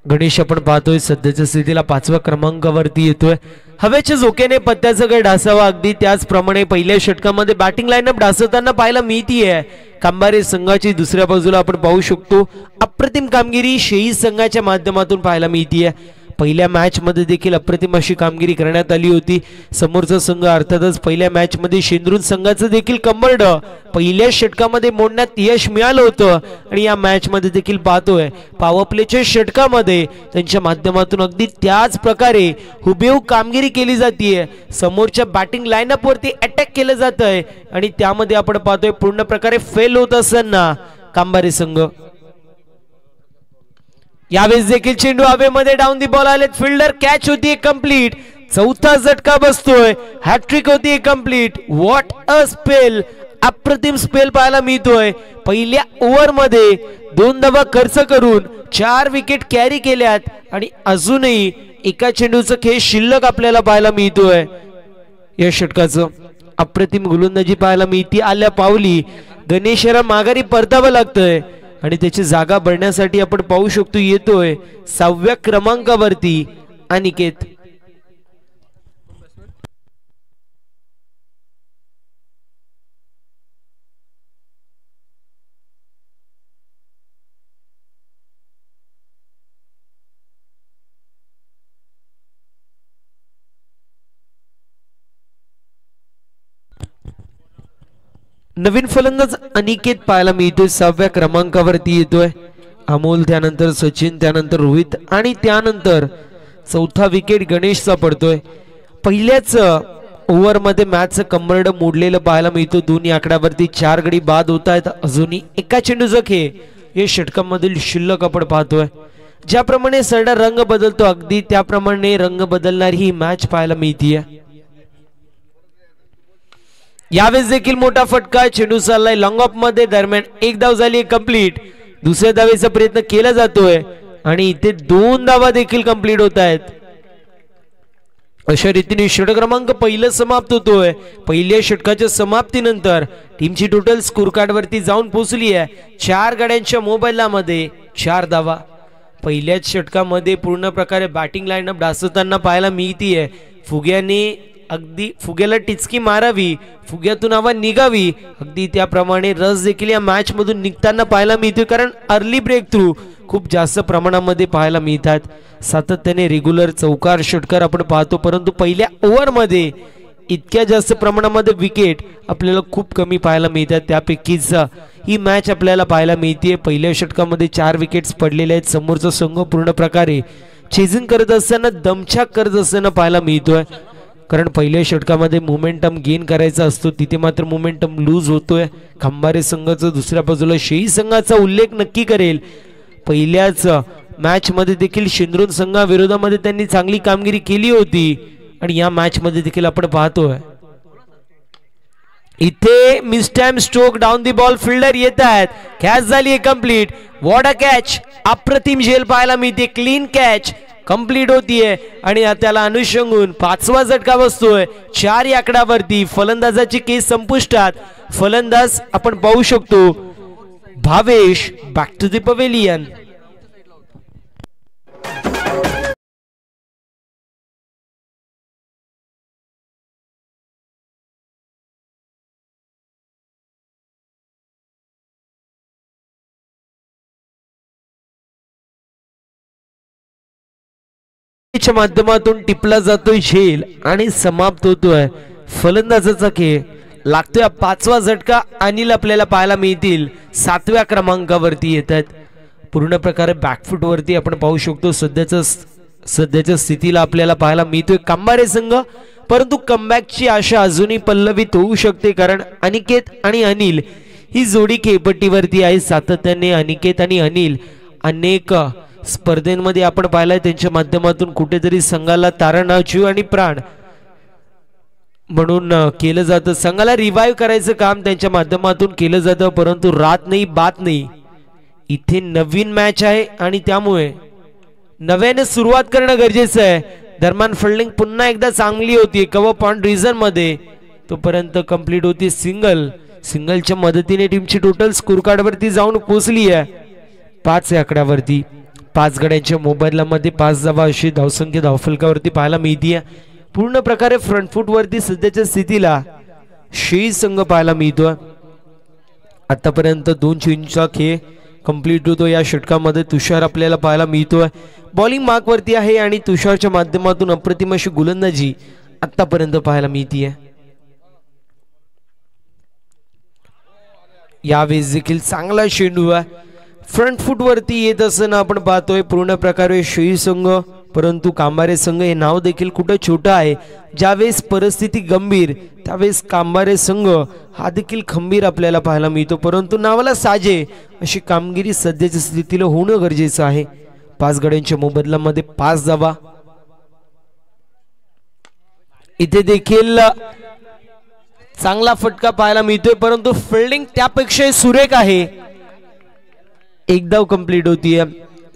गणेश आपण पाहतोय सध्याच्या स्थितीला 5व्या क्रमांकावरती येतोय. हवेच्या झोक्याने पत्त्याचं गड ढासावा, अगदी त्याचप्रमाणे पहिल्या षटकामध्ये बॅटिंग लाईनअप ढासवताना पाहायला मिळतीये. कांबारे संघाची दुसऱ्या बाजूला आपण पाहू शकतो अप्रतिम कामगिरी शेही संघाच्या माध्यमातून पाहायला मिळतीये. पहिल्या मॅच मध्ये देखील अप्रतिम अशी कामगिरी करण्यात आली होती. समोरचा संघ अर्थातच पहिल्या मॅच मध्ये शेंद्रून संघाचं देखील कंबरड पहिल्या षटकामध्ये मोडण्यात यश मिळालं होतं आणि या मॅच मध्ये देखील पाहतोय पॉवर प्लेच्या षटकामध्ये त्यांच्या माध्यमातून अगदी त्याच प्रकारे हुबेहूब कामगिरी केली जाते. समोरच्या बॅटिंग लाईनअप वरती अटॅक केलं जातंय आणि त्यामध्ये आपण पाहतोय पूर्ण प्रकारे फेल होत असताना कांबारे संघ. यावेळेस देखील चेंडू हवेमध्ये डाऊन दी बॉल आलेत, फिल्डर कॅच होती कंप्लीट. चौथा झटका बसतोय, हॅट्रिक होती कंप्लीट. व्हॉट अ स्पेल, अप्रतिम स्पेल पाहायला मिळतोय. पहिल्या ओव्हर मध्ये 2 धावा खर्च करून 4 विकेट कॅरी केल्यात आणि अजूनही एका चेंडूचा खेळ शिल्लक आपल्याला पाहायला मिळतोय. या षटकाचं अप्रतिम गोलंदाजी पाहायला मिळते. आल्या पावली गणेशला माघारी परतावं लागतंय आणि त्याची जागा भरण्यासाठी आपण पाहू शकतो येतोय 6व्या क्रमांकावरती अनिकेत. नवीन फलंदाज अनिकेत पाहायला मिळतोय 6व्या क्रमांकावरती येतोय. अमोल, त्यानंतर सचिन, त्यानंतर रोहित आणि त्यानंतर चौथा विकेट गणेशचा पडतोय. पहिल्याच ओव्हर मध्ये मॅचचं कंबरड मोडलेलं पाहायला मिळतो. दोन्ही आकड्यावरती 4 गडी बाद होत आहेत. अजूनही एका चेंडूचा खेळ हे षटकांमधील शिल्लक आपण पाहतोय. ज्याप्रमाणे सरडा रंग बदलतो अगदी त्याप्रमाणे रंग बदलणारी ही मॅच पाहायला मिळतीये. यावेळेस देखील मोठा फटका, चेंडू चाललाय लॉंग ऑफ मध्ये, दरम्यान 1 धाव झाली कंप्लीट. दुसऱ्या धावेचा प्रयत्न केला जातोय आणि इथे 2 धावा देखील कंप्लीट होत आहेत. अशा रीतीने षटक क्रमांक पहिलं समाप्त होतोय. पहिल्या षटकाच्या समाप्तीनंतर टीमची टोटल स्कोर कार्ड वरती जाऊन पोहोचली आहे 4 गाड्यांच्या मोबाईलमध्ये 4 धावा. पहिल्याच षटकामध्ये पूर्ण प्रकारे बॅटिंग लाईनअप ढासवताना पाहायला मिळतीये. फुग्याने अगदी फुग्याला टिचकी मारावी, फुग्यातून हवा निघावी, अगदी त्याप्रमाणे रस देखील या मॅच मधून निघताना पाहायला मिळतोय. कारण अर्ली ब्रेक थ्रू खूप जास्त प्रमाणामध्ये पाहायला मिळतात. सातत्याने रेग्युलर चौकार षटकार आपण पाहतो, परंतु पहिल्या ओव्हर मध्ये इतक्या जास्त प्रमाणामध्ये विकेट आपल्याला खूप कमी पाहायला मिळतात. त्यापैकीच ही मॅच आपल्याला पाहायला मिळते. पहिल्या षटकामध्ये 4 विकेट्स पडलेले आहेत. समोरचा संघ पूर्ण प्रकारे चेजिंग करत असताना दमछाक करत असताना पाहायला मिळतोय. कारण पहिल्या षटकामध्ये मोमेंटम गेन करायचा असतो, तिथे मात्र मोमेंटम लूज होतोय. खंबारे संघाचा दुसऱ्या बाजूला शेही संघाचा उल्लेख नक्की करेल. पहिल्याच मॅच मध्ये देखील शेंद्रून संघाविरोधामध्ये त्यांनी चांगली कामगिरी केली होती आणि या मॅच मध्ये देखील आपण पाहतोय इथे miss time stroke down the ball, fielder येत आहेत, कॅच झाली कंप्लीट. व्हॉट अ कॅच, अप्रतिम झेल पाहायला मिळते. क्लीन कॅच कंप्लीट होतीये आणि त्याला अनुषंगून 5वा झटका बसतोय. 4 या आकड्यावरती फलंदाजाची केस संपुष्टात. फलंदाज आपण पाहू शकतो Bhavesh back to the pavilion. च्या माध्यमातून टिपला जातोय झेल आणि समाप्त होतोय फलंदाजाचा खेळ. लागतोय 5वा झटका. अनिल आपल्याला पाहायला मिळतील 7व्या क्रमांकावरती येत आहेत. पूर्ण प्रकारे बॅकफूट वरती आपण पाहू शकतो. सध्याच्या स्थितीला आपल्याला पाहायला मिळतोय कांबारे संघ, परंतु कमबॅकची आशा अजूनही पल्लवित होऊ शकते, कारण अनिकेत आणि अनिल ही जोडी खेळपट्टीवरती आहे. सातत्याने अनिकेत आणि अनिल अनेक स्पर्धेमध्ये आपण पाहिलंय त्यांच्या माध्यमातून कुठेतरी संघाला तारण, जीव आणि प्राण म्हणून केलं जातं. संघाला रिवाइव्ह करायचं काम त्यांच्या माध्यमातून केलं जातं, परंतु रात नाही बात नाही. इथे नवीन मॅच आहे आणि त्यामुळे नव्याने सुरुवात करणं गरजेचं आहे. दरम्यान फिल्डिंग पुन्हा एकदा चांगली होती कव्हर पॉइंट रिजन मध्ये, तोपर्यंत कंप्लीट होती सिंगलच्या मदतीने टीमची टोटल स्कोर कार्ड वरती जाऊन पोहोचली आहे 5 या आकड्यावरती. 5 गड्यांच्या मोबाईलमध्ये 5 धावा अशी धावसंख्या धावफलकावरती पाहायला मिळते. पूर्ण प्रकारे फ्रंटफूट वरती सध्याच्या स्थितीला शेष संघ पाहायला मिळतोय. आतापर्यंत 2 चेंजचा खेळ कंप्लीट होतो. या षटकामध्ये तुषार आपल्याला पाहायला मिळतोय बॉलिंग मार्क वरती आहे आणि तुषारच्या माध्यमातून अप्रतिम अशी गोलंदाजी आतापर्यंत पाहायला मिळते. यावेळेस देखील चांगला चेंडू आहे फ्रंट फूट वरती येत असताना आपण पाहतोय पूर्ण प्रकारे शेळी संघ, परंतु कांबारे संघ हे नाव देखील कुठं छोटं आहे. ज्यावेळेस परिस्थिती गंभीर त्यावेळेस कांबारे संघ हा देखील खंबीर आपल्याला पाहायला मिळतो, परंतु नावाला साजे अशी कामगिरी सध्याच्या स्थितीला होणं गरजेचं आहे. 5 गड्यांच्या मोबदल्यामध्ये 5 धावा. इथे देखील चांगला फटका पाहायला मिळतोय, परंतु फिल्डिंग त्यापेक्षा सुरेख आहे. 1 धाव कंप्लीट होतीये.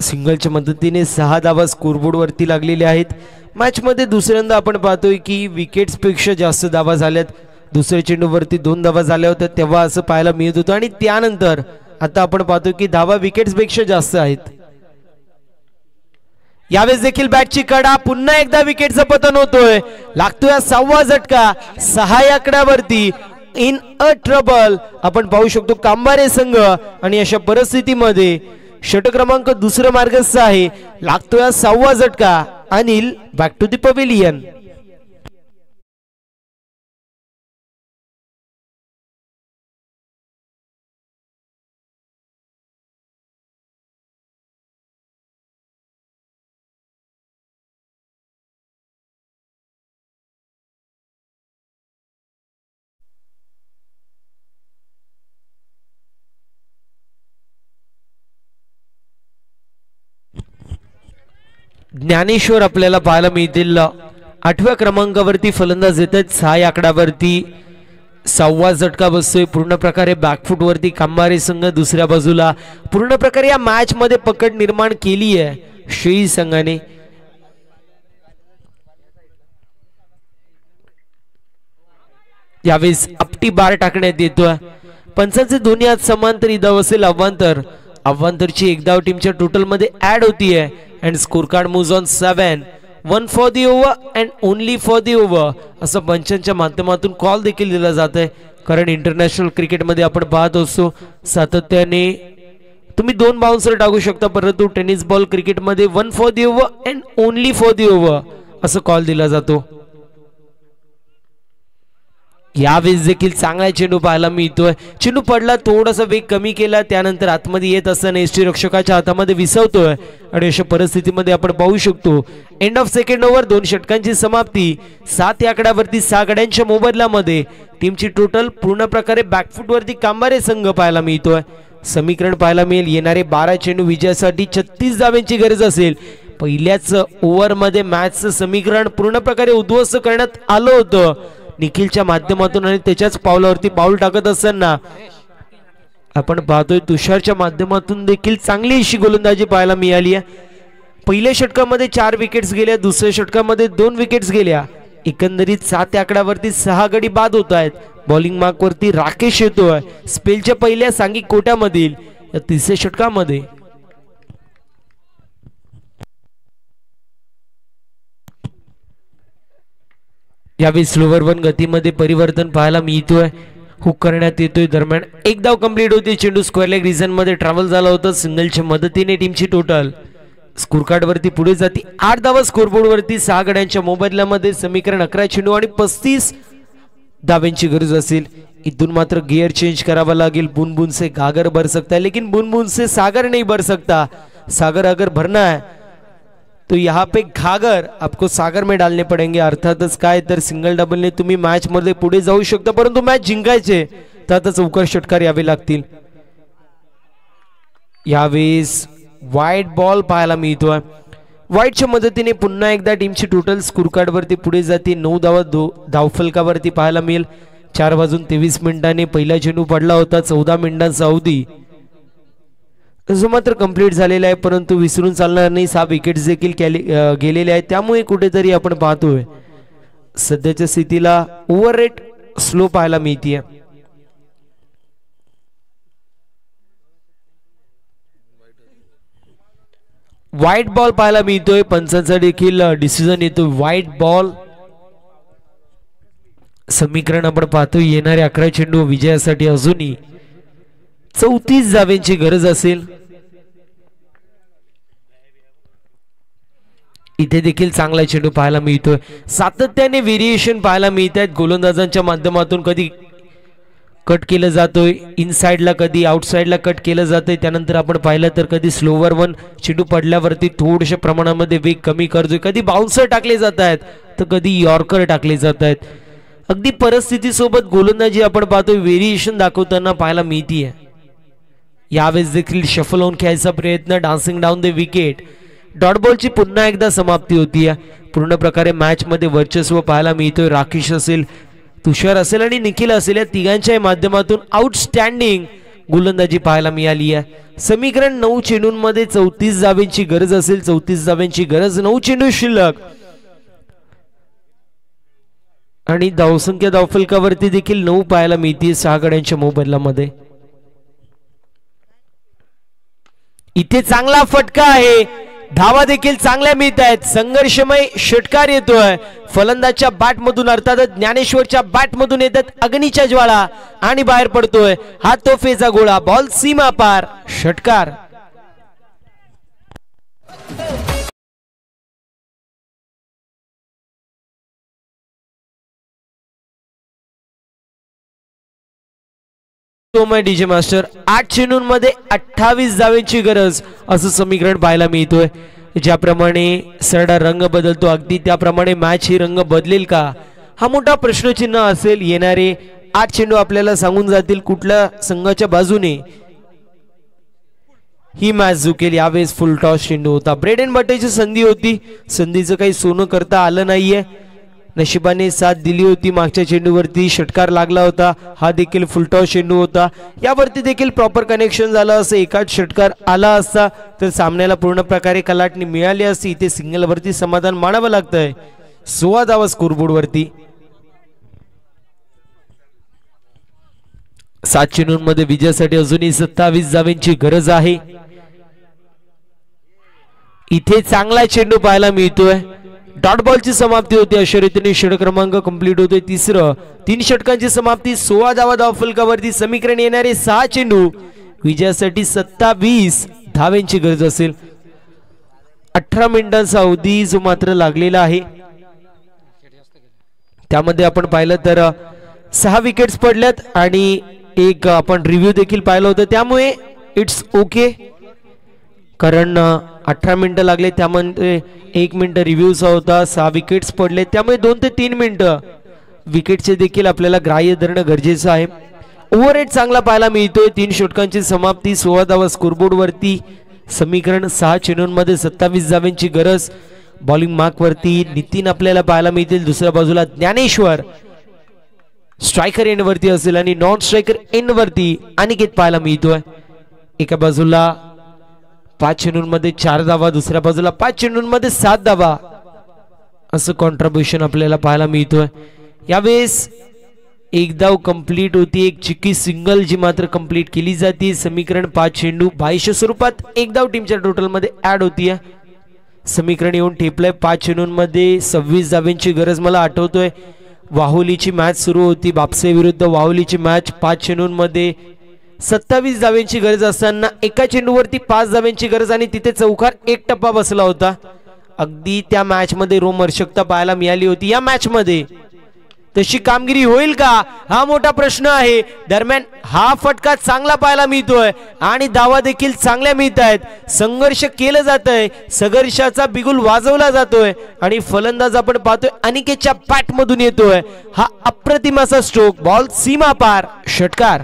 सिंगलच्या मदतीने 6 धावा स्कोरबोर्ड वरती लागलेल्या आहेत. मॅच मध्ये दुसऱ्यांदा आपण पाहतोय की विकेट्स पेक्षा जास्त धावा झाल्यात. दुसऱ्या चेंडूवरती 2 धावा झाल्या होत्या तेव्हा असं पाहायला मिळत होतं, आणि त्यानंतर आता आपण पाहतोय की धावा विकेट्स पेक्षा जास्त आहेत. यावेळेस देखील बॅटची कडा, पुन्हा एकदा विकेटचं पतन होतोय. लागतोय 6वा झटका 6 आकड्यावरती. इन अ ट्रबल आपण पाहू शकतो कांबारे संघ, आणि अशा परिस्थितीमध्ये षटक क्रमांक दुसरा मार्गस्थ आहे. लागतोय 6वा झटका. Anil back to the pavilion. Dnyaneshwar आपल्याला पाहायला मिळतील 8व्या क्रमांकावरती फलंदाज येत आहेत. 6 आकड्यावरती 6वा झटका बसतोय. पूर्ण प्रकारे बॅकफूट वरती कांबारे संघ दुसऱ्या बाजूला पूर्ण प्रकारे या मॅच मध्ये पकड निर्माण केली आहे शेळी संघाने. यावेळेस आपटी बार टाकण्यात येतोय. पंचांचे दोन्ही हात समांतर धाव असेल अव्वांतरची 1 धाव टीमच्या टोटल मध्ये ऍड होतीये. and scorecard moves on 7. 1 for the over and only for the over असं पंचांच्या माध्यमातून कॉल देखील दिला जात आहे. कारण इंटरनॅशनल क्रिकेटमध्ये आपण पाहत असतो सातत्याने तुम्ही 2 बाउन्सर टाकू शकता, परंतु टेनिस बॉल क्रिकेटमध्ये 1 for the over and only for the over असं कॉल दिला जातो. यावेळेस देखील चांगला चेंडू पाहायला मिळतोय. चेंडू पडला, थोडासा वेग कमी केला, त्यानंतर आतमध्ये येत असताना एसटी रक्षकाच्या हातामध्ये विसवतोय, आणि अशा परिस्थितीमध्ये आपण पाहू शकतो एंड ऑफ सेकंड ओव्हर 2 षटकांची समाप्ती. 7 या आकड्यावरती 6 गड्यांच्या मोबदल्यामध्ये टीमची टोटल पूर्ण प्रकारे बॅकफूट वरती कांबारे संघ पाहायला मिळतोय. समीकरण पाहायला मिळेल. येणारे 12 चेंडू विजयासाठी 36 धावांची गरज असेल. पहिल्याच ओव्हर मध्ये मॅचचं समीकरण पूर्ण प्रकारे उद्ध्वस्त करण्यात आलं होतं निखिलच्या माध्यमातून, आणि त्याच्याच पावलावरती पाऊल टाकत असताना आपण पाहतोय तुषारच्या माध्यमातून देखील चांगली अशी गोलंदाजी पाहायला मिळाली आहे. पहिल्या षटकामध्ये 4 विकेट्स गेल्या, दुसऱ्या षटकामध्ये 2 विकेट्स गेल्या. एकंदरीत 7 आकड्यावरती 6 गडी बाद होत आहेत. बॉलिंग मार्क वरती राकेश येतोय स्पेलच्या पहिल्या सांघिक कोट्यामधील. या तिसऱ्या षटकामध्ये यावेळी स्लोवर 1 गतीमध्ये परिवर्तन पाहायला मिळतोय. हुक करण्यात येतोय. दरम्यान 1 धाव कंप्लीट होते. चेंडू स्क्वेअर लेग रिजन मध्ये ट्रॅव्हल झाला होता. सिंगलच्या मदतीने टीमची टोटल स्कोर कार्ड वरती पुढे जाते 8 धावा स्कोरबोर्ड वरती 6 गड्यांच्या मोबदल्यामध्ये समीकरण 11 चेंडू आणि 35 धाव्यांची गरज असेल। इथून मात्र गियर चेंज करावा लागेल। बुनबुन से गागर भर सकता है लेकिन बुनबुन से सागर नहीं भर सकता। सागर अगर भरना है तो यहाँ पे घागर आपको सागर में डालने पड़ेंगे। अर्थातच काय तर सिंगल डबल ने तुम्ही मॅच मध्ये पुढे जाऊ शकता परंतु मॅच जिंकायचे तर आता चौकार षटकार यावे लागतील। यावेळेस वाईट बॉल पाहायला मिळतोय। वाईटच्या मदतीने पुन्हा एकदा टीमची टोटल स्कोर कार्ड वरती पुढे जाते 9 धावा धावफलकावरती पाहायला मिळेल। 4 वाजून 23 मिनिटांनी पहिला चेंडू पडला होता। 14 मिनिटांचा अवधी जो मात्र कंप्लीट झालेला आहे परंतु विसरून चालणार नाही। 6 विकेट्स देखील गेलेले आहेत त्यामुळे कुठेतरी आपण पाहतोय सध्याच्या स्थितीला ओव्हररेट स्लो पाहायला मिळते। व्हाईट बॉल पाहायला मिळतोय। पंचांचा देखील डिसिजन येतो व्हाईट बॉल। समीकरण आपण पाहतो येणारे 11 चेंडू विजयासाठी अजूनही 34 धाव्यांची गरज असेल। इथे देखील चांगला चेंडू पाहायला मिळतोय। सातत्याने व्हेरिएशन पाहायला मिळत आहेत गोलंदाजांच्या माध्यमातून। कधी कट केलं जातोय इनसाइडला कधी आउटसाइडला कट केलं जातंय। त्यानंतर आपण पाहिलं तर कधी स्लोवर वन चेंडू पडल्यावरती थोड्याशा प्रमाणामध्ये वेग कमी करतोय। कधी बाउन्सर टाकले जात आहेत तर कधी यॉर्कर टाकले जात आहेत। अगदी परिस्थितीसोबत गोलंदाजी आपण पाहतोय व्हेरिएशन दाखवताना पाहायला मिळतीये। यावेळेस देखील शफल होऊन खेळायचा प्रयत्न dancing down the wicket. Dot बॉलची पुन्हा एकदा समाप्ती होतीये। पूर्ण प्रकारे मॅच मध्ये वर्चस्व पाहायला मिळतोय। राकेश असेल तुषार असेल आणि निखिल असेल या तिघांच्या माध्यमातून आउटस्टँडिंग गोलंदाजी पाहायला मिळाली आहे। समीकरण 9 चेंडूंमध्ये 34 धाव्यांची गरज असेल। 34 धाव्यांची गरज 9 चेंडू शिल्लक आणि धावसंख्या धावफलकावरती देखील 9 पाहायला मिळते 6 गड्यांच्या मोबदल्यामध्ये। इथे चांगला फटका आहे। धावा देखील चांगल्या मिळत आहेत। संघर्षमय षटकार येतोय फलंदाजच्या बॅट मधून अर्थातच ज्ञानेश्वरच्या बॅट मधून येतात अग्नीच्या ज्वाळा आणि बाहेर पडतोय हा तोफेचा गोळा। बॉल सीमा पार षटकार। डीजे मास्टर 8 चेंडूंमध्ये 28 धाव्यांची गरज असं समीकरण पाहायला मिळतोय। ज्याप्रमाणे सरडा रंग बदलतो अगदी त्याप्रमाणे मॅच ही रंग बदलेल का हा मोठा प्रश्नचिन्ह असेल। येणारे 8 चेंडू आपल्याला सांगून जातील कुठल्या संघाच्या बाजूने ही मॅच झुकेल। यावेळेस फुल टॉस चेंडू होता। ब्रेड अँड बटरची संधी होती। संधीचं काही सोनं करता आलं नाहीये। नशिबाने साथ दिली होती। मागच्या चेंडूवरती षटकार लागला होता। हा देखील फुलटॉस चेंडू होता। यावरती देखील प्रॉपर कनेक्शन झालं असं एकाच षटकार आला असता तर सामन्याला पूर्ण प्रकारे कलाटणी मिळाली असती। इथे सिंगल वरती समाधान मानावं लागतंय। 16 धावा स्कोरबोर्ड वरती। 7 चेंडूंमध्ये विजयासाठी अजूनही 27 धाव्यांची गरज आहे। इथे चांगला चेंडू पाहायला मिळतोय। डॉट बॉलची समाप्ती होती। अशा रीतीने षटक क्रमांक कंप्लीट होतोय। 3 षटकांची समाप्ती 16 धावा धावफलकावरती। समीकरण येणारे 6 चेंडू विजयासाठी 27 धाव्यांची गरज असेल। 18 मिनिटांचा अवधी जो मात्र लागलेला आहे त्यामध्ये आपण पाहिलं तर 6 विकेट्स पडल्यात आणि एक आपण रिव्ह्यू देखील पाहिलं होतं त्यामुळे इट्स ओके कारण 18 मिनिटं लागले त्यामध्ये 1 मिनिट रिव्ह्यूचा होता। 6 विकेट्स पडले त्यामुळे 2 ते 3 मिनिटं विकेटचे देखील आपल्याला ग्राह्य धरणं गरजेचं आहे। ओव्हररेट चांगला पाहायला मिळतोय। 3 षटकांची समाप्ती 16 धावा स्कोरबोर्ड वरती। समीकरण 6 चेंडूंमध्ये 27 धाव्यांची गरज। बॉलिंग मार्क वरती नितीन आपल्याला पाहायला मिळतील। दुसऱ्या बाजूला ज्ञानेश्वर स्ट्रायकर एंड वरती असेल आणि नॉन स्ट्रायकर एंड वरती अनिकेत पाहायला मिळतोय। एका बाजूला 5 चेंडूंमध्ये 4 धावा दुसऱ्या बाजूला 5 चेंडूंमध्ये 7 धावा असं कॉन्ट्रीब्युशन आपल्याला पाहायला मिळतोय। यावेळेस एक धाव कंप्लीट होती। एक चिक्की सिंगल जी मात्र कंप्लीट केली जाते। समीकरण 5 चेंडू 22 स्वरूपात एक धाव टीमच्या टोटल मध्ये ऍड होतीये। समीकरण येऊन ठेपलंय 5 चेंडूंमध्ये 26 धाव्यांची गरज। मला आठवतोय वाहुलीची मॅच सुरू होती बापसे विरुद्ध वाहुलीची मॅच 5 चेंडूंमध्ये 27 धावांची गरज असताना एका चेंडूवरती 5 धावांची गरज आणि तिथे चौकार एक टप्पा बसला होता. अगदी त्या मॅच मध्ये रोमहर्षकता पाहायला मिळाली होती. या मॅच मध्ये तशी कामगिरी होईल का हा मोठा प्रश्न आहे. दरम्यान हा फटका चांगला पाहायला मिळतोय आणि धावा देखील चांगल्या मिळत आहेत. संघर्ष केलं जात आहे, संघर्षाचा बिगुल वाजवला जातोय आणि फलंदाज आपण पाहतोय अनिकेतच्या बॅट मधून येतोय. हा अप्रतिम असा स्ट्रोक, बॉल सीमा पार, षटकार.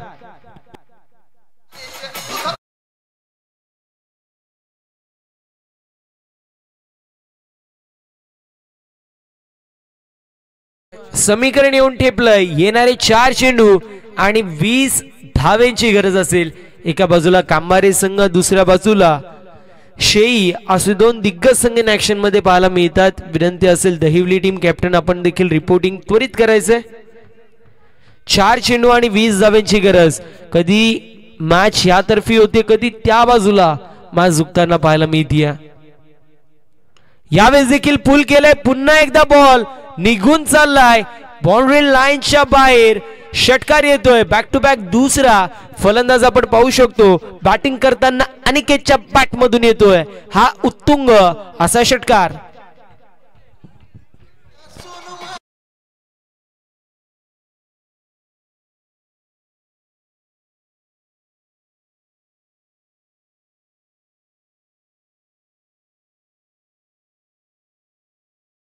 समीकरण येऊन ठेपलंय. येणारे 4 चेंडू आणि 20 धावेंची गरज असेल. एका बाजूला कांबारे संघ, दुसऱ्या बाजूला शेई, असे 2 दिग्गज संघ ऍक्शन मध्ये पाहायला मिळतात. विनंती असेल दहिवली टीम कॅप्टन आपण देखील रिपोर्टिंग त्वरित करायचंय. 4 चेंडू आणि 20 धावेंची गरज. कधी मॅच या तर्फी होते, कधी त्या बाजूला मॅच झुकताना पाहायला मिळते. यावेळेस देखील पुल केलंय. पुन्हा एकदा बॉल निघून चाललाय बाउंड्री लाईनच्या बाहेर. षटकार येतोय. बॅक टू बॅक दुसरा फलंदाज आपण पाहू शकतो बॅटिंग करताना अनिकेतच्या बॅट मधून येतोय. हा उत्तुंग असा षटकार.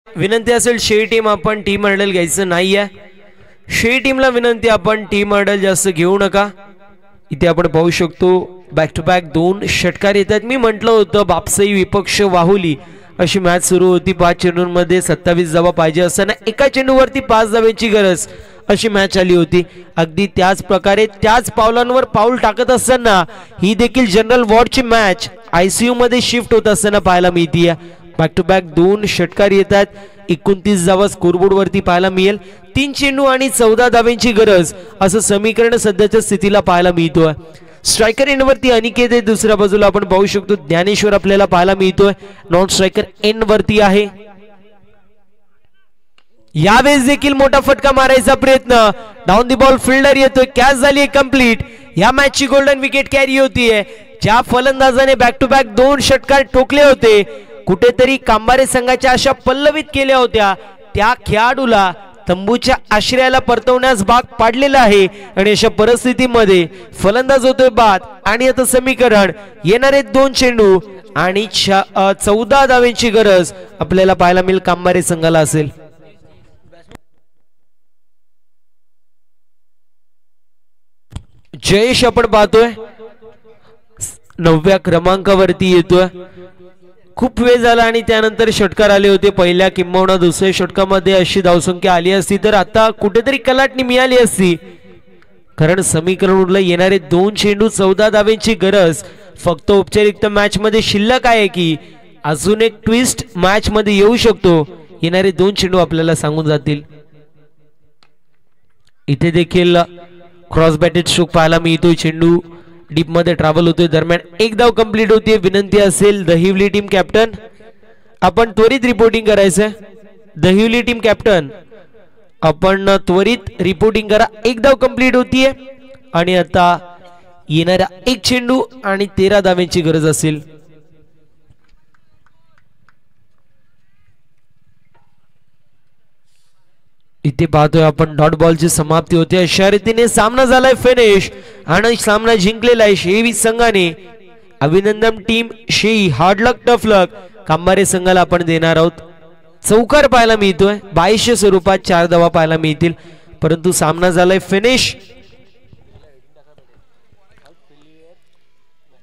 विनंती असेल शेई टीम आपण टीम हँडल घ्यायचं नाहीये. शेई टीमला विनंती आपण टीम हँडल जास्त घेऊ नका. इथे आपण पाहू शकतो बॅक टू बॅक 2 षटकार येतात. मी म्हटलं होतं बापसाई विपक्ष वाहुली अशी मॅच सुरू होती. 5 चेंडूंमध्ये 27 धावा पाहिजे असताना एका चेंडूवरती 5 धावांची गरज अशी मॅच आली होती. अगदी त्याच प्रकारे त्याच पावलांवर पाऊल टाकत असताना ही देखील जनरल वॉर्डची मॅच ICU मध्ये शिफ्ट होत असताना पाहायला मिळते. बॅक टू बॅक 2 षटकार येतात. 29 धावा स्कोरबोर्ड वरती पाहायला मिळेल. 3 चेंडू आणि 14 धावांची गरज असं समीकरण सध्याच्या स्थितीला पाहायला मिळतोय. स्ट्रायकर एंड वरती अनिकेत आहे. दुसऱ्या बाजूला आपण पाहू शकतो ज्ञानेश्वर आपल्याला पाहायला मिळतोय. नॉन स्ट्रायकर एंड वरती आहे. यावेळेस देखील मोठा फटका मारायचा प्रयत्न. डाऊन दी बॉल फिल्डर येतोय. कॅच झाली कंप्लीट. या मॅचची गोल्डन विकेट कॅरी होतीये. ज्या फलंदाजाने बॅक टू बॅक 2 षटकार ठोकले होते, कुठेतरी कांबारे संघाच्या आशा पल्लवित केल्या होत्या, त्या खेळाडूला तंबूच्या आश्रयाला परतवण्यास भाग पाडलेला आहे. आणि अशा परिस्थितीमध्ये फलंदाज होतोय बाद. आणि आता समीकरण येणारे 2 चेंडू आणि 14 धावांची गरज आपल्याला पाहायला मिळेल कांबारे संघाला असेल. जयेश आपण पाहतोय 9व्या क्रमांकावरती येतोय. खूप वेळ झाला आणि त्यानंतर षटकार आले होते. पहिल्या किंबहुना दुसऱ्या षटकामध्ये अशी धावसंख्या आली असती तर आता कुठेतरी कलाटणी मिळाली असती. कारण समीकरण उरलं येणारे 2 चेंडू 14 धावांची गरज. फक्त औपचारिक मॅच मध्ये शिल्लक आहे की अजून एक ट्विस्ट मॅच मध्ये येऊ शकतो. येणारे 2 चेंडू आपल्याला सांगून जातील. इथे देखील क्रॉस बॅटेड स्ट्रोक पाहायला मिळतोय. चेंडू डीप मध्ये ट्रॅव्हल होतोय. दरम्यान 1 धाव कंप्लीट होते. विनंती असेल दहिवली टीम कॅप्टन आपण त्वरित रिपोर्टिंग करायचंय. दहिवली टीम कॅप्टन आपण त्वरित रिपोर्टिंग करा. 1 धाव कंप्लीट होतीये आणि आता येणारा 1 चेंडू आणि 13 धावांची गरज असेल. इथे पाहतोय आपण डॉट बॉलची समाप्ती होते. अशा रीतीने सामना झालाय फिनिश आणि सामना जिंकलेला आहे शेई संघाने. अभिनंदन टीम शेई. हार्ड लक टफ लक कांबारे संघाला आपण देणार आहोत. चौकार पाहायला मिळतोय. 2200 स्वरूपात 4 धावा पाहायला मिळतील. परंतु सामना झालाय फिनिश.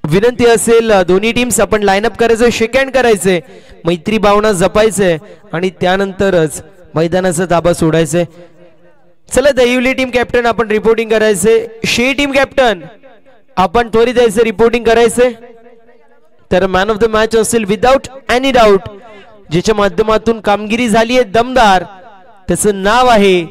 विनंती असेल दोन्ही टीम्स आपण लाईनअप करायचं, शेक हँड करायचंय, मैत्री भावना जपायचंय आणि त्यानंतरच मैदानाचा ताबा सोडायचंय. चला दहिवली टीम कॅप्टन आपण रिपोर्टिंग करायचंय. शेई टीम कॅप्टन आपण त्वरित यायचं रिपोर्टिंग करायचंय. तर मॅन ऑफ द मॅच असेल विदाउट एनी डाऊट, ज्याच्या माध्यमातून कामगिरी झाली आहे दमदार, त्याचं नाव आहे